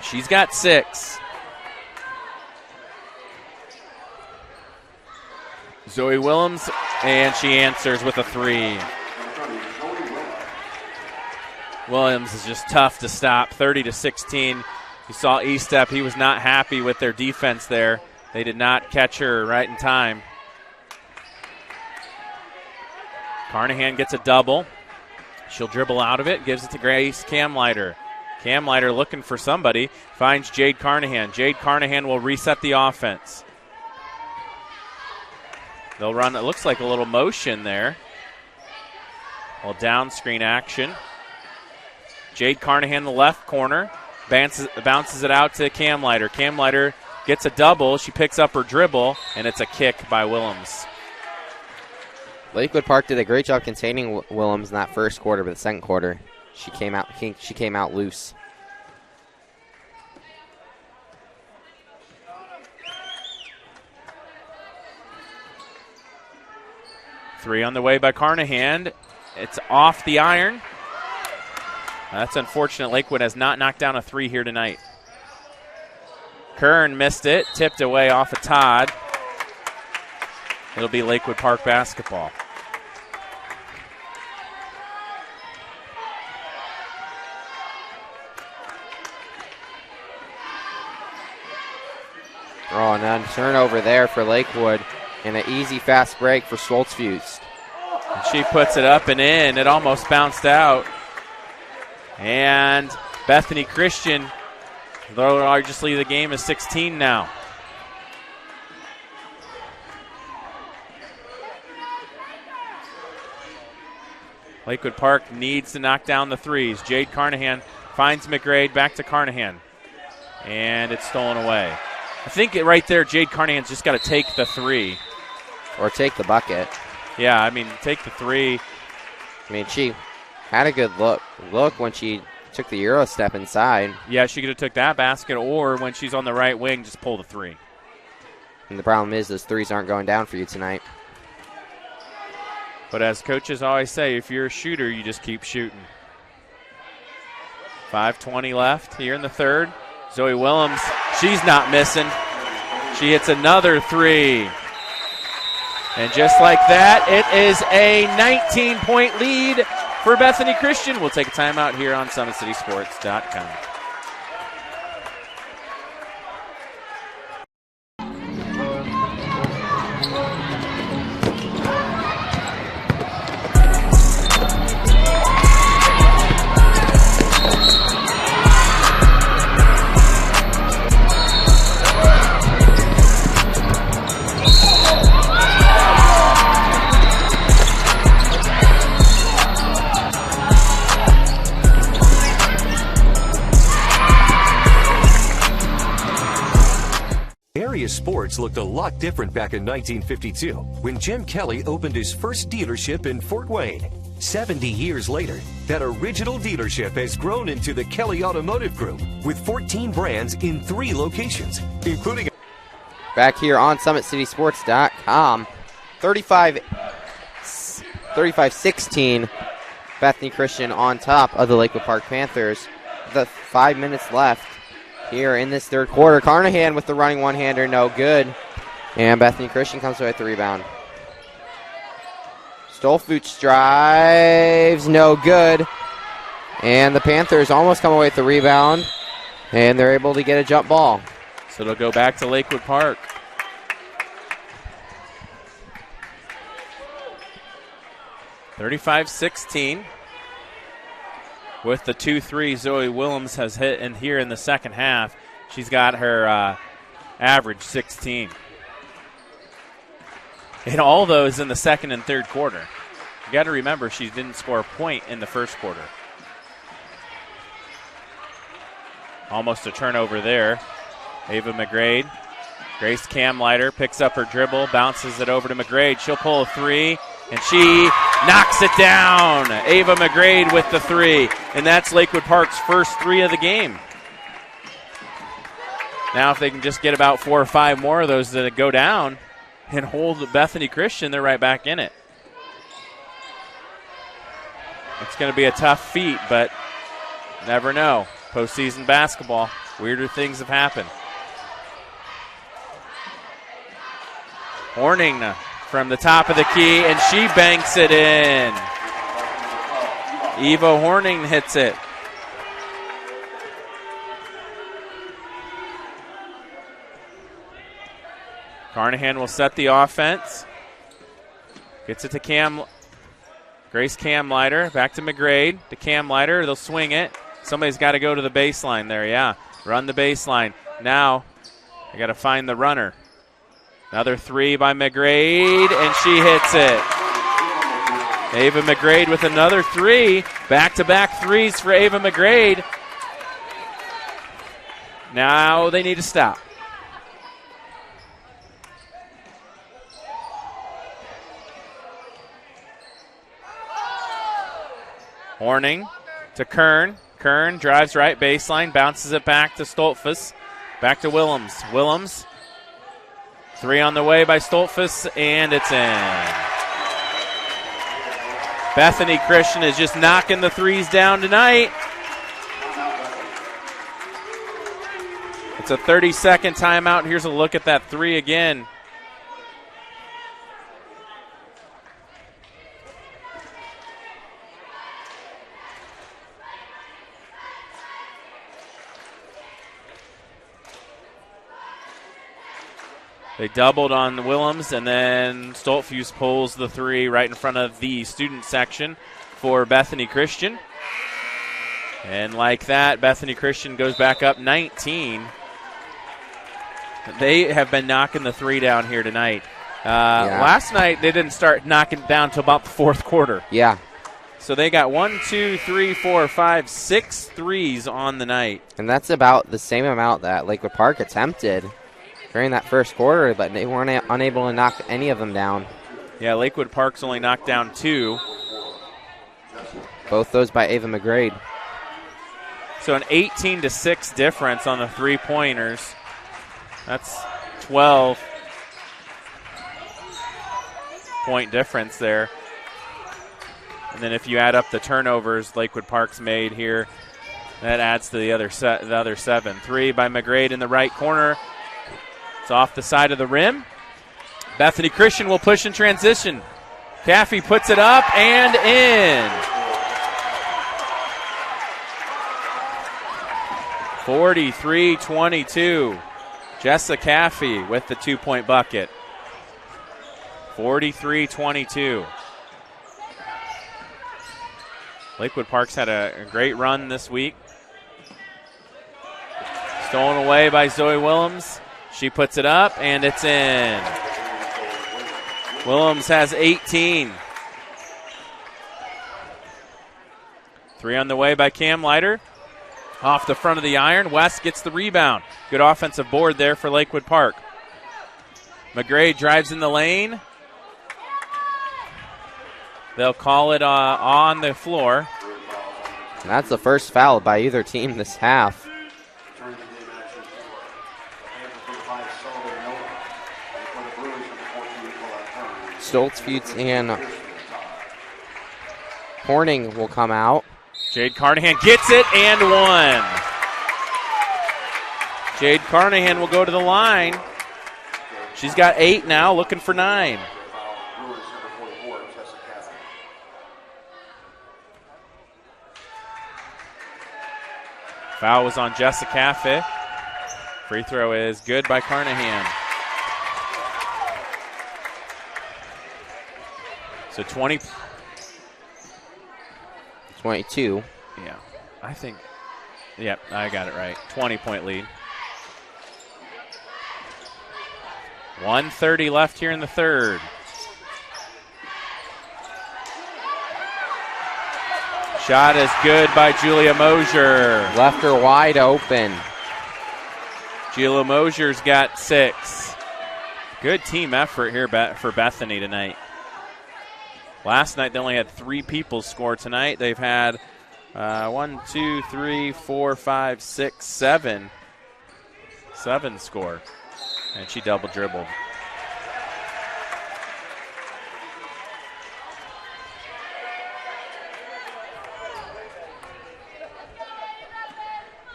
She's got 6. Zoe Willems, and she answers with a 3. Williams is just tough to stop, 30-16. You saw Estep, he was not happy with their defense there. They did not catch her right in time. Carnahan gets a double. She'll dribble out of it, gives it to Grace Camlighter. Camlighter looking for somebody, finds Jade Carnahan. Jade Carnahan will reset the offense. They'll run, it looks like a little motion there. Well, down screen action. Jade Carnahan in the left corner. Bounces it out to Camlighter. Camlighter gets a double. She picks up her dribble, and it's a kick by Willems. Lakewood Park did a great job containing Willems in that first quarter, but the second quarter, she came out loose. Three on the way by Carnahan. It's off the iron. That's unfortunate. Lakewood has not knocked down a 3 here tonight. Kern missed it, tipped away off of Todd. It'll be Lakewood Park basketball. Oh, and then turnover there for Lakewood, and an easy fast break for Stoltzfus. She puts it up and in. It almost bounced out. And Bethany Christian, though largely the game is 16 now. Lakewood Park needs to knock down the threes. Jade Carnahan finds McGrade, back to Carnahan. And it's stolen away. I think right there, Jade Carnahan's just got to take the three. Or take the bucket. Yeah, I mean, take the three. I mean, she had a good look when she took the Euro step inside. Yeah, she could have took that basket, or when she's on the right wing, just pull the three. And the problem is those threes aren't going down for you tonight. But as coaches always say, if you're a shooter, you just keep shooting. 5:20 left here in the third. Zoe Willems, she's not missing. She hits another three. And just like that, it is a 19-point lead for Bethany Christian. We'll take a timeout here on SummitCitySports.com. Sports looked a lot different back in 1952 when Jim Kelly opened his first dealership in Fort Wayne. 70 years later, that original dealership has grown into the Kelly Automotive Group with 14 brands in 3 locations, including... Back here on SummitCitySports.com, 35-16, Bethany Christian on top of the Lakewood Park Panthers. The 5 minutes left here in this third quarter. Carnahan with the running one-hander, no good. And Bethany Christian comes away with the rebound. Stoltzfus drives, no good. And the Panthers almost come away with the rebound, and they're able to get a jump ball. So it'll go back to Lakewood Park. (35-16). With the 2-3 Zoe Willems has hit in here in the second half. She's got her average 16. And all those in the second and third quarter. You got to remember she didn't score a point in the first quarter. Almost a turnover there. Ava McGrade. Grace Camlighter picks up her dribble, bounces it over to McGrade. She'll pull a three, and she knocks it down. Ava McGrade with the three, and that's Lakewood Park's first three of the game. Now if they can just get about 4 or 5 more of those that go down and hold Bethany Christian, they're right back in it. It's going to be a tough feat, but never know. Postseason basketball, weirder things have happened. Horning from the top of the key, and she banks it in. Eva Horning hits it. Carnahan will set the offense. Gets it to Grace Camlighter. Back to McGrade. To Camlighter. They'll swing it. Somebody's got to go to the baseline there, yeah. Run the baseline. Now, they got to find the runner. Another three by McGrade, and she hits it. Ava McGrade with another three. Back-to-back threes for Ava McGrade. Now they need to stop. Horning to Kern. Kern drives right baseline, bounces it back to Stoltzfus. Back to Willems. Willems. Three on the way by Stoltzfus, and it's in. Bethany Christian is just knocking the threes down tonight. It's a 30-second timeout. Here's a look at that three again. They doubled on Willems, and then Stoltfuse pulls the three right in front of the student section for Bethany Christian. And like that, Bethany Christian goes back up 19. They have been knocking the three down here tonight. Last night, they didn't start knocking down until about the fourth quarter. Yeah. So they got 6 threes on the night. And that's about the same amount that Lakewood Park attempted during that first quarter, but they weren't unable to knock any of them down. Yeah, Lakewood Park's only knocked down 2. Both those by Ava McGrade. So an 18-6 difference on the three-pointers. That's 12-point difference there. And then if you add up the turnovers Lakewood Park's made here, that adds to the other 7. 3 by McGrade in the right corner. It's off the side of the rim. Bethany Christian will push in transition. Caffey puts it up and in. 43-22. Jessa Caffey with the 2-point bucket. 43-22. Lakewood Park's had a great run this week. Stolen away by Zoe Willems. She puts it up, and it's in. Willems has 18. 3 on the way by Cam Leiter. Off the front of the iron. West gets the rebound. Good offensive board there for Lakewood Park. McGrade drives in the lane. They'll call it on the floor. And that's the first foul by either team this half. Stoltz and Horning will come out. Jade Carnahan gets it and 1. Jade Carnahan will go to the line. She's got 8 now, looking for 9. Foul was on Jessa Caffey. Free throw is good by Carnahan. So 22. Yeah, I think. Yep, I got it right. 20-point lead. 1:30 left here in the third. Shot is good by Julia Mosier. Left her wide open. Julia Mosier's got 6. Good team effort here for Bethany tonight. Last night they only had 3 people score. Tonight they've had 7 score. And she double dribbled.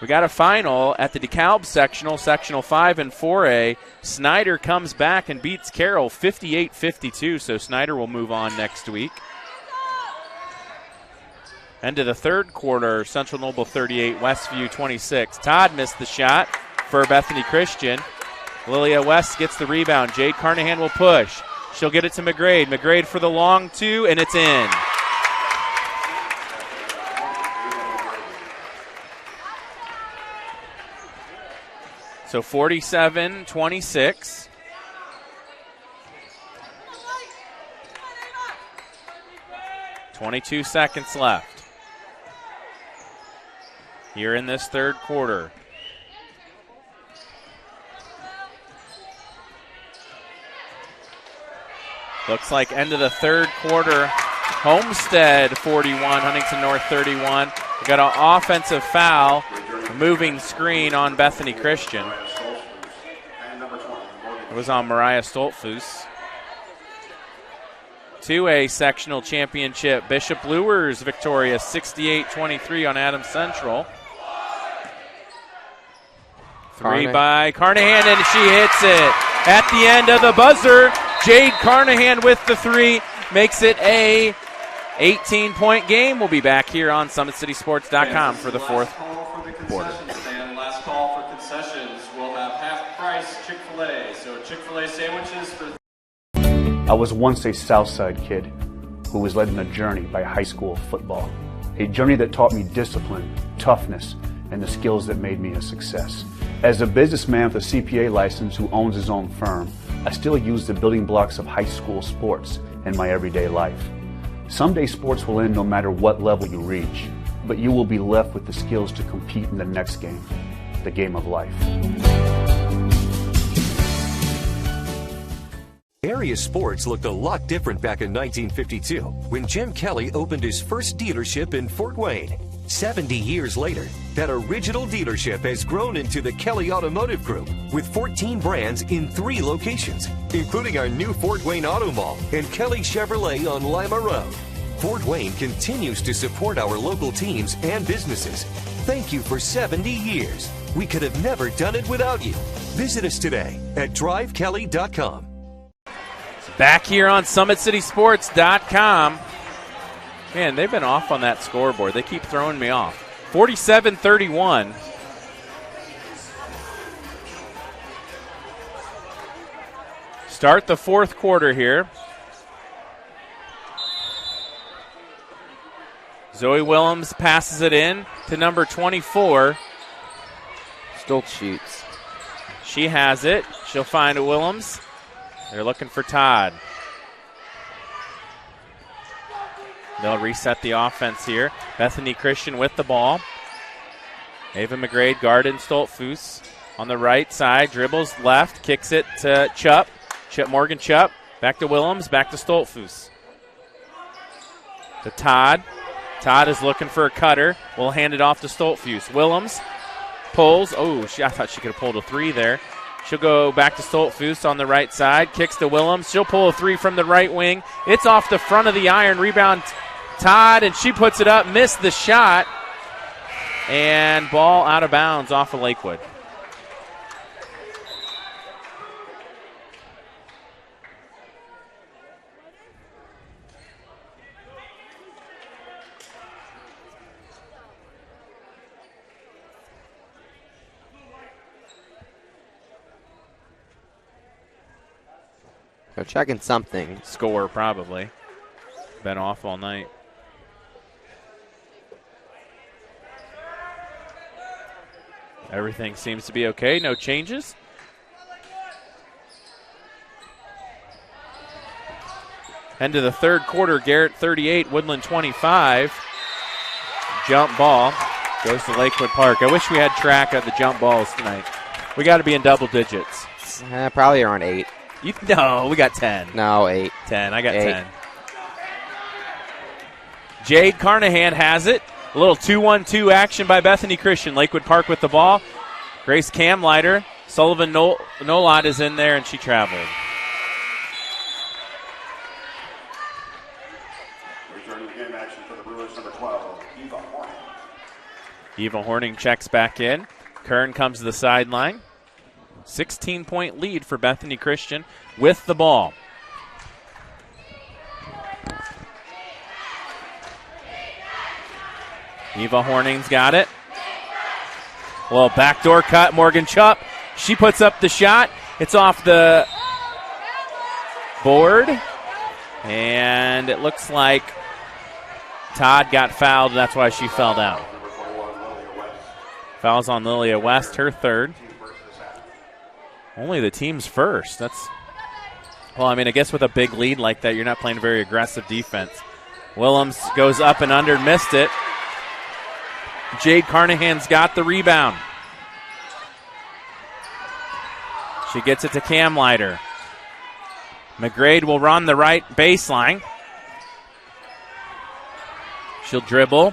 We got a final at the DeKalb sectional 5 and 4A. Snyder comes back and beats Carroll 58-52, so Snyder will move on next week. End of the third quarter, Central Noble 38, Westview 26. Todd missed the shot for Bethany Christian. Lilia West gets the rebound. Jade Carnahan will push. She'll get it to McGrade. McGrade for the long 2, and it's in. So 47-26. .22 seconds left here in this third quarter. Looks like end of the third quarter. Homestead 41, Huntington North 31. We got an offensive foul. Moving screen on Bethany Christian. It was on Mariah Stoltfus. 2A sectional championship. Bishop Luers victorious 68-23 on Adams Central. 3 by Carnahan, and she hits it. At the end of the buzzer, Jade Carnahan with the 3 makes it a 18-point game. We'll be back here on SummitCitySports.com for the fourth quarter. And last call for concessions. We'll have half price fries, Chick-fil-A. So Chick-fil-A sandwiches for... I was once a Southside kid who was led on a journey by high school football. A journey that taught me discipline, toughness, and the skills that made me a success. As a businessman with a CPA license who owns his own firm, I still use the building blocks of high school sports in my everyday life. Someday sports will end no matter what level you reach, but you will be left with the skills to compete in the next game, the game of life. Area sports looked a lot different back in 1952 when Jim Kelly opened his first dealership in Fort Wayne. 70 years later, that original dealership has grown into the Kelly Automotive Group with 14 brands in 3 locations, including our new Fort Wayne Auto Mall and Kelly Chevrolet on Lima Road. Fort Wayne continues to support our local teams and businesses. Thank you for 70 years. We could have never done it without you. Visit us today at drivekelly.com. Back here on SummitCitySports.com. Man, they've been off on that scoreboard. They keep throwing me off. 47-31. Start the fourth quarter here. Zoe Willems passes it in to number 24. Stoltz shoots. She has it. She'll find a Willems. They're looking for Todd. They'll reset the offense here. Bethany Christian with the ball. Ava McGrade guarded Stoltfus on the right side. Dribbles left. Kicks it to Chupp. Morgan Chupp. Back to Willems. Back to Stoltfus. To Todd. Todd is looking for a cutter. We'll hand it off to Stoltfus. Willems pulls. Oh, I thought she could have pulled a 3 there. She'll go back to Stoltfus on the right side. Kicks to Willems. She'll pull a 3 from the right wing. It's off the front of the iron. Rebound Todd, and she puts it up. Missed the shot. And ball out of bounds off of Lakewood. They're checking something. Score, probably. Been off all night. Everything seems to be okay. No changes. End of the third quarter. Garrett 38, Woodland 25. Jump ball goes to Lakewood Park. I wish we had track of the jump balls tonight. We got to be in double digits. Probably around 8. No, we got 10. No, 8. 10. I got 8. 10. Jade Carnahan has it. A little 2-1-2 action by Bethany Christian. Lakewood Park with the ball. Grace Camlighter. Sullivan Nolot is in there, and she traveled. Returning game action for the Brewers, number 12, Eva Horning. Eva Horning checks back in. Kern comes to the sideline. 16-point lead for Bethany Christian with the ball. Eva Horning's got it. Well, backdoor cut. Morgan Chupp. She puts up the shot. It's off the board. And it looks like Todd got fouled. That's why she fell down. Fouls on Lilia West, her third. Only the team's first. That's, well, I mean, I guess with a big lead like that, you're not playing very aggressive defense. Willems goes up and under, missed it. Jade Carnahan's got the rebound. She gets it to Camlighter. McGrade will run the right baseline. She'll dribble.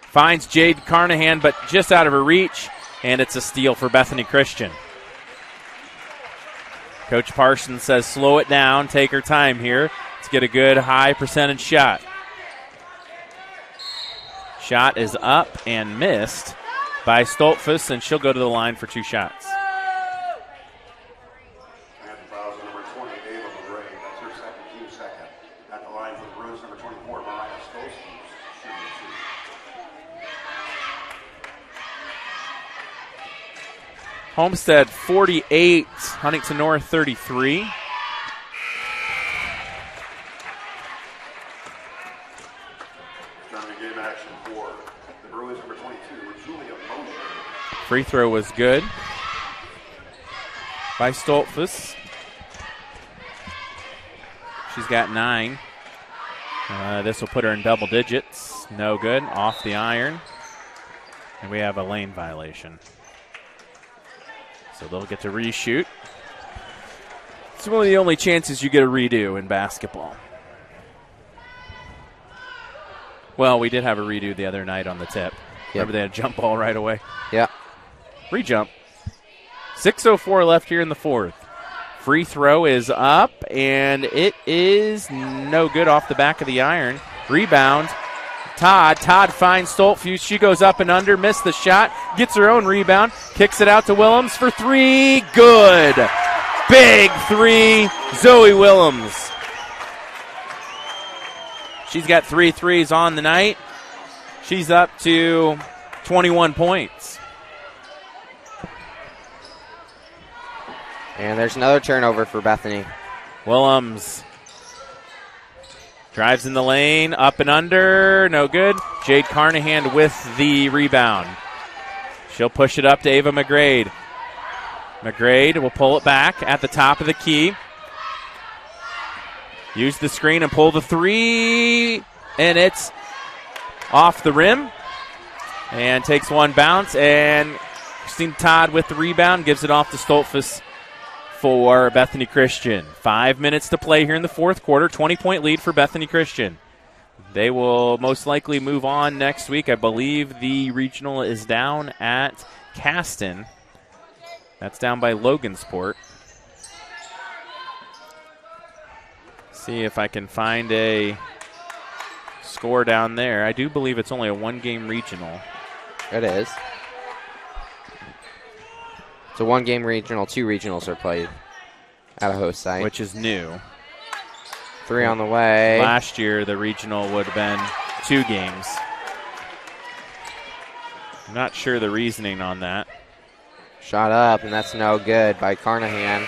Finds Jade Carnahan, but just out of her reach, and it's a steal for Bethany Christian. Coach Parsons says slow it down, take her time here. Let's get a good high percentage shot. Shot is up and missed by Stoltfus, and she'll go to the line for 2 shots. And fouls on number 20, Ava McGrade. That's her second, team second. At the line for the Bruins, number 24, Mariah Stoltz. Homestead 48, Huntington North 33. Game action for the Bruins, number 22, Julia Mosher. Free throw was good by Stoltzfus. She's got 9. This will put her in double digits. No good. Off the iron. And we have a lane violation. So they'll get to reshoot. It's one of the only chances you get a redo in basketball. Well, we did have a redo the other night on the tip. Yep. Remember they had a jump ball right away? Yeah. Re-jump. 6:04 left here in the fourth. Free throw is up, and it is no good off the back of the iron. Rebound. Todd finds Stoltzfus. She goes up and under, missed the shot, gets her own rebound, kicks it out to Willems for 3. Good. Big 3, Zoe Willems. She's got 3 threes on the night. She's up to 21 points. And there's another turnover for Bethany. Willems drives in the lane, up and under, no good. Jade Carnahan with the rebound. She'll push it up to Ava McGrade. McGrade will pull it back at the top of the key. Use the screen and pull the 3, and it's off the rim. And takes one bounce, and Christine Todd with the rebound, gives it off to Stoltzfus for Bethany Christian. 5 minutes to play here in the fourth quarter. 20-point lead for Bethany Christian. They will most likely move on next week. I believe the regional is down at Caston. That's down by Logansport. See if I can find a score down there. I do believe it's only a 1-game regional. It is. It's a 1-game regional. 2 regionals are played at a host site, which is new. 3 on the way. Last year, the regional would have been 2 games. I'm not sure the reasoning on that. Shot up, and that's no good by Carnahan.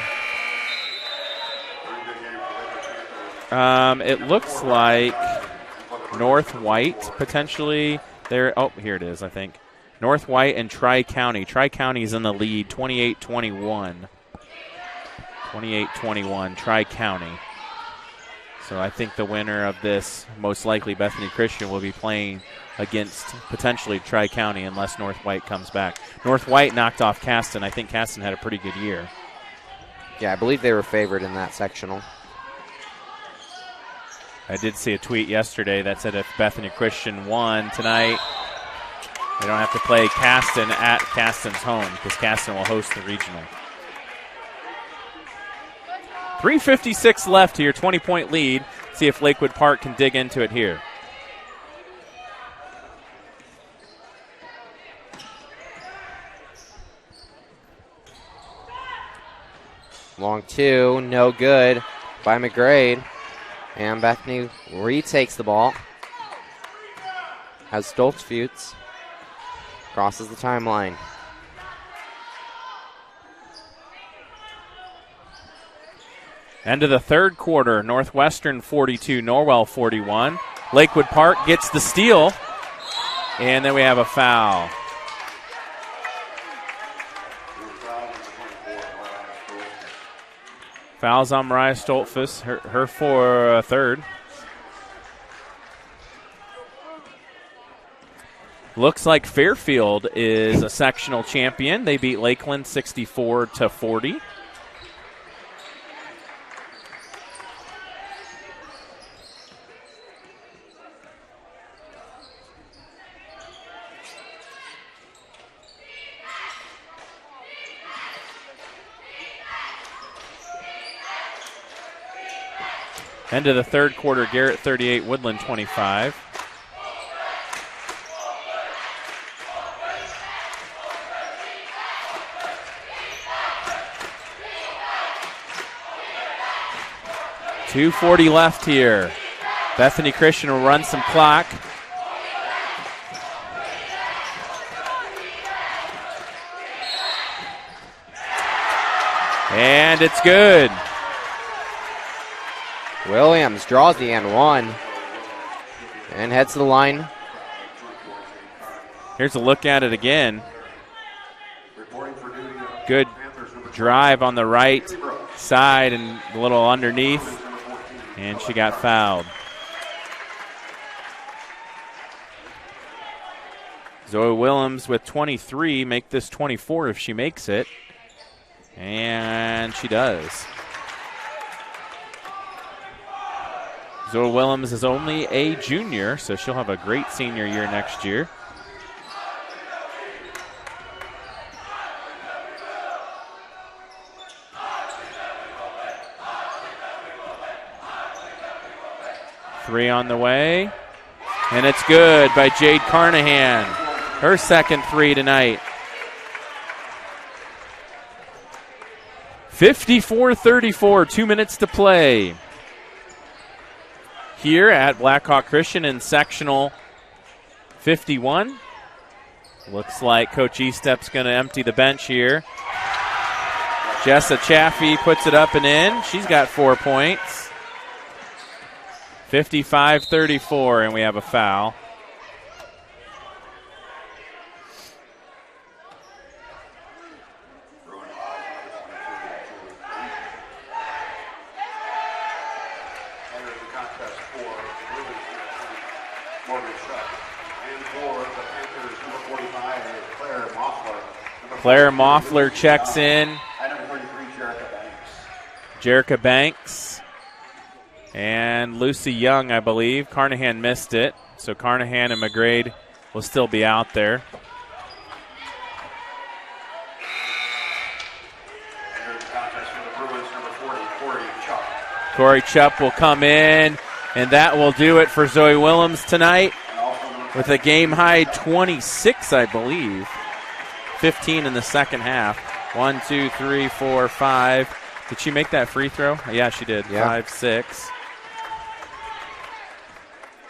It looks like North White potentially there. Oh, here it is, I think. North White and Tri-County. Tri-County is in the lead, 28-21. 28-21, Tri-County. So I think the winner of this, most likely Bethany Christian, will be playing against potentially Tri-County unless North White comes back. North White knocked off Caston. I think Caston had a pretty good year. Yeah, I believe they were favored in that sectional. I did see a tweet yesterday that said if Bethany Christian won tonight, they don't have to play Caston at Caston's home because Caston will host the regional. 3:56 left here, 20-point lead. See if Lakewood Park can dig into it here. Long 2, no good by McGrade. And Bethany retakes the ball as Stoltzfus crosses the timeline. End of the third quarter, Northwestern 42, Norwell 41. Lakewood Park gets the steal, and then we have a foul. Fouls on Mariah Stoltzfus, her for a third. Looks like Fairfield is a sectional champion. They beat Lakeland 64-40. End of the third quarter, Garrett 38, Woodland 25. .240 left here. Bethany Christian will run some clock. And it's good. Williams draws the and one and heads to the line. Here's a look at it again. Good drive on the right side and a little underneath, and she got fouled. Zoe Willems with 23, make this 24 if she makes it. And she does. Zoe Willems is only a junior, so she'll have a great senior year next year. Three on the way, and it's good by Jade Carnahan. Her second three tonight. 54-34, 2 minutes to play. Here at Blackhawk Christian in sectional 51. Looks like Coach Estep's going to empty the bench here. Jessa Chaffee puts it up and in. She's got 4 points. 55-34, and we have a foul. Claire Moffler checks in. Jerica Banks. And Lucy Young, I believe. Carnahan missed it. So Carnahan and McGrade will still be out there. Corey Chupp will come in, and that will do it for Zoe Willems tonight with a game-high 26, I believe. 15 in the second half. 1, 2, 3, 4, 5. Did she make that free throw? Yeah, she did. Yeah. 5, 6.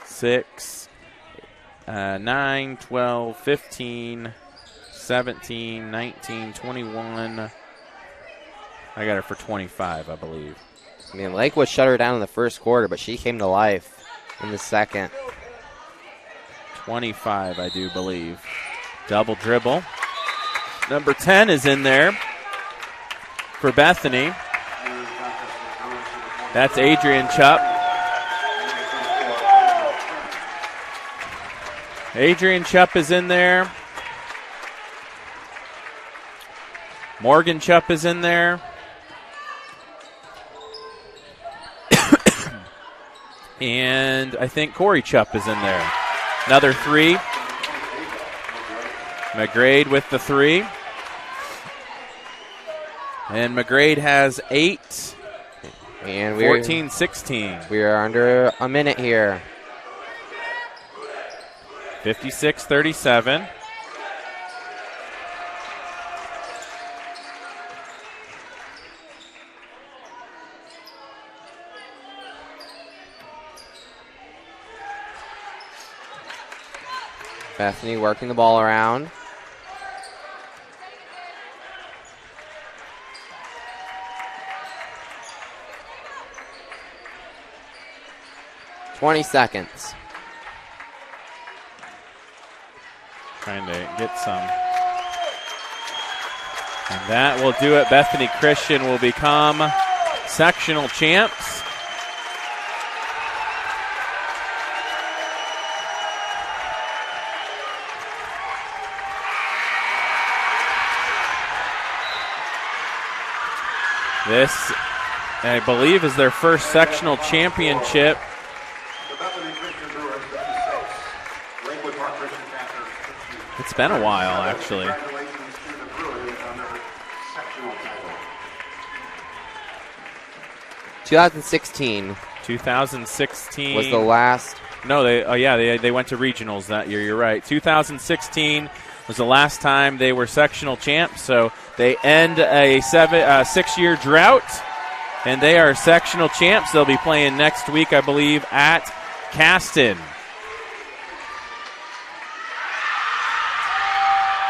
6, 9, 12, 15, 17, 19, 21. I got her for 25, I believe. I mean, Lakewood shut her down in the first quarter, but she came to life in the second. 25, I do believe. Double dribble. Number 10 is in there for Bethany. That's Adrian Chupp. Adrian Chupp is in there. Morgan Chupp is in there. And I think Corey Chupp is in there. Another 3. McGrade with the 3. And McGrade has 8. And 14-16. We are under a minute here. 56-37. Bethany working the ball around. $20 seconds. Trying to get some. And that will do it. Bethany Christian will become sectional champs. This, I believe, is their first sectional championship. It's been a while, actually. 2016 was the last. No, they went to regionals that year. You're right. 2016 was the last time they were sectional champs. So they end a 6-year drought, and they are sectional champs. They'll be playing next week, I believe, at Caston.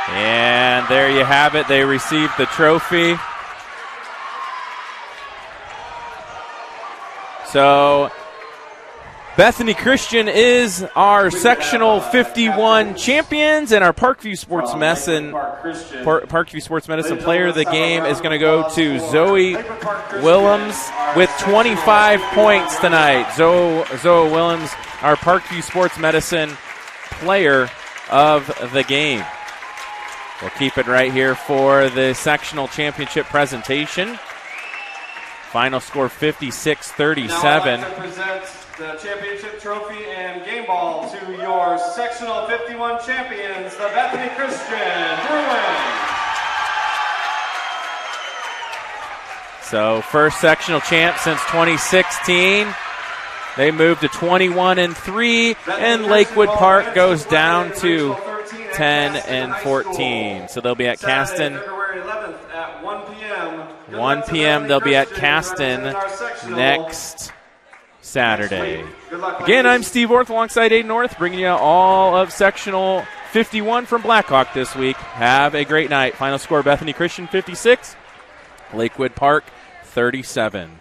And there you have it. They received the trophy. So Bethany Christian is our sectional 51 champions, and our Parkview Sports Medicine player of the game is going to go to Zoe Willems with 25 points tonight. Zoe Willems, our Parkview Sports Medicine player of the game. We'll keep it right here for the sectional championship presentation. Final score 56-37. Now I'd like to present the championship trophy and game ball to your sectional 51 champions, the Bethany Christian Bruins. So first sectional champ since 2016. They moved to 21-3, and Lakewood Park goes down to 10-14. So they'll be at Caston. February 11th at 1 p.m. 1 p.m. they'll be at Caston next Saturday. Again, I'm Steve Orth alongside Aiden North, bringing you all of sectional 51 from Blackhawk this week. Have a great night. Final score, Bethany Christian 56, Lakewood Park 37.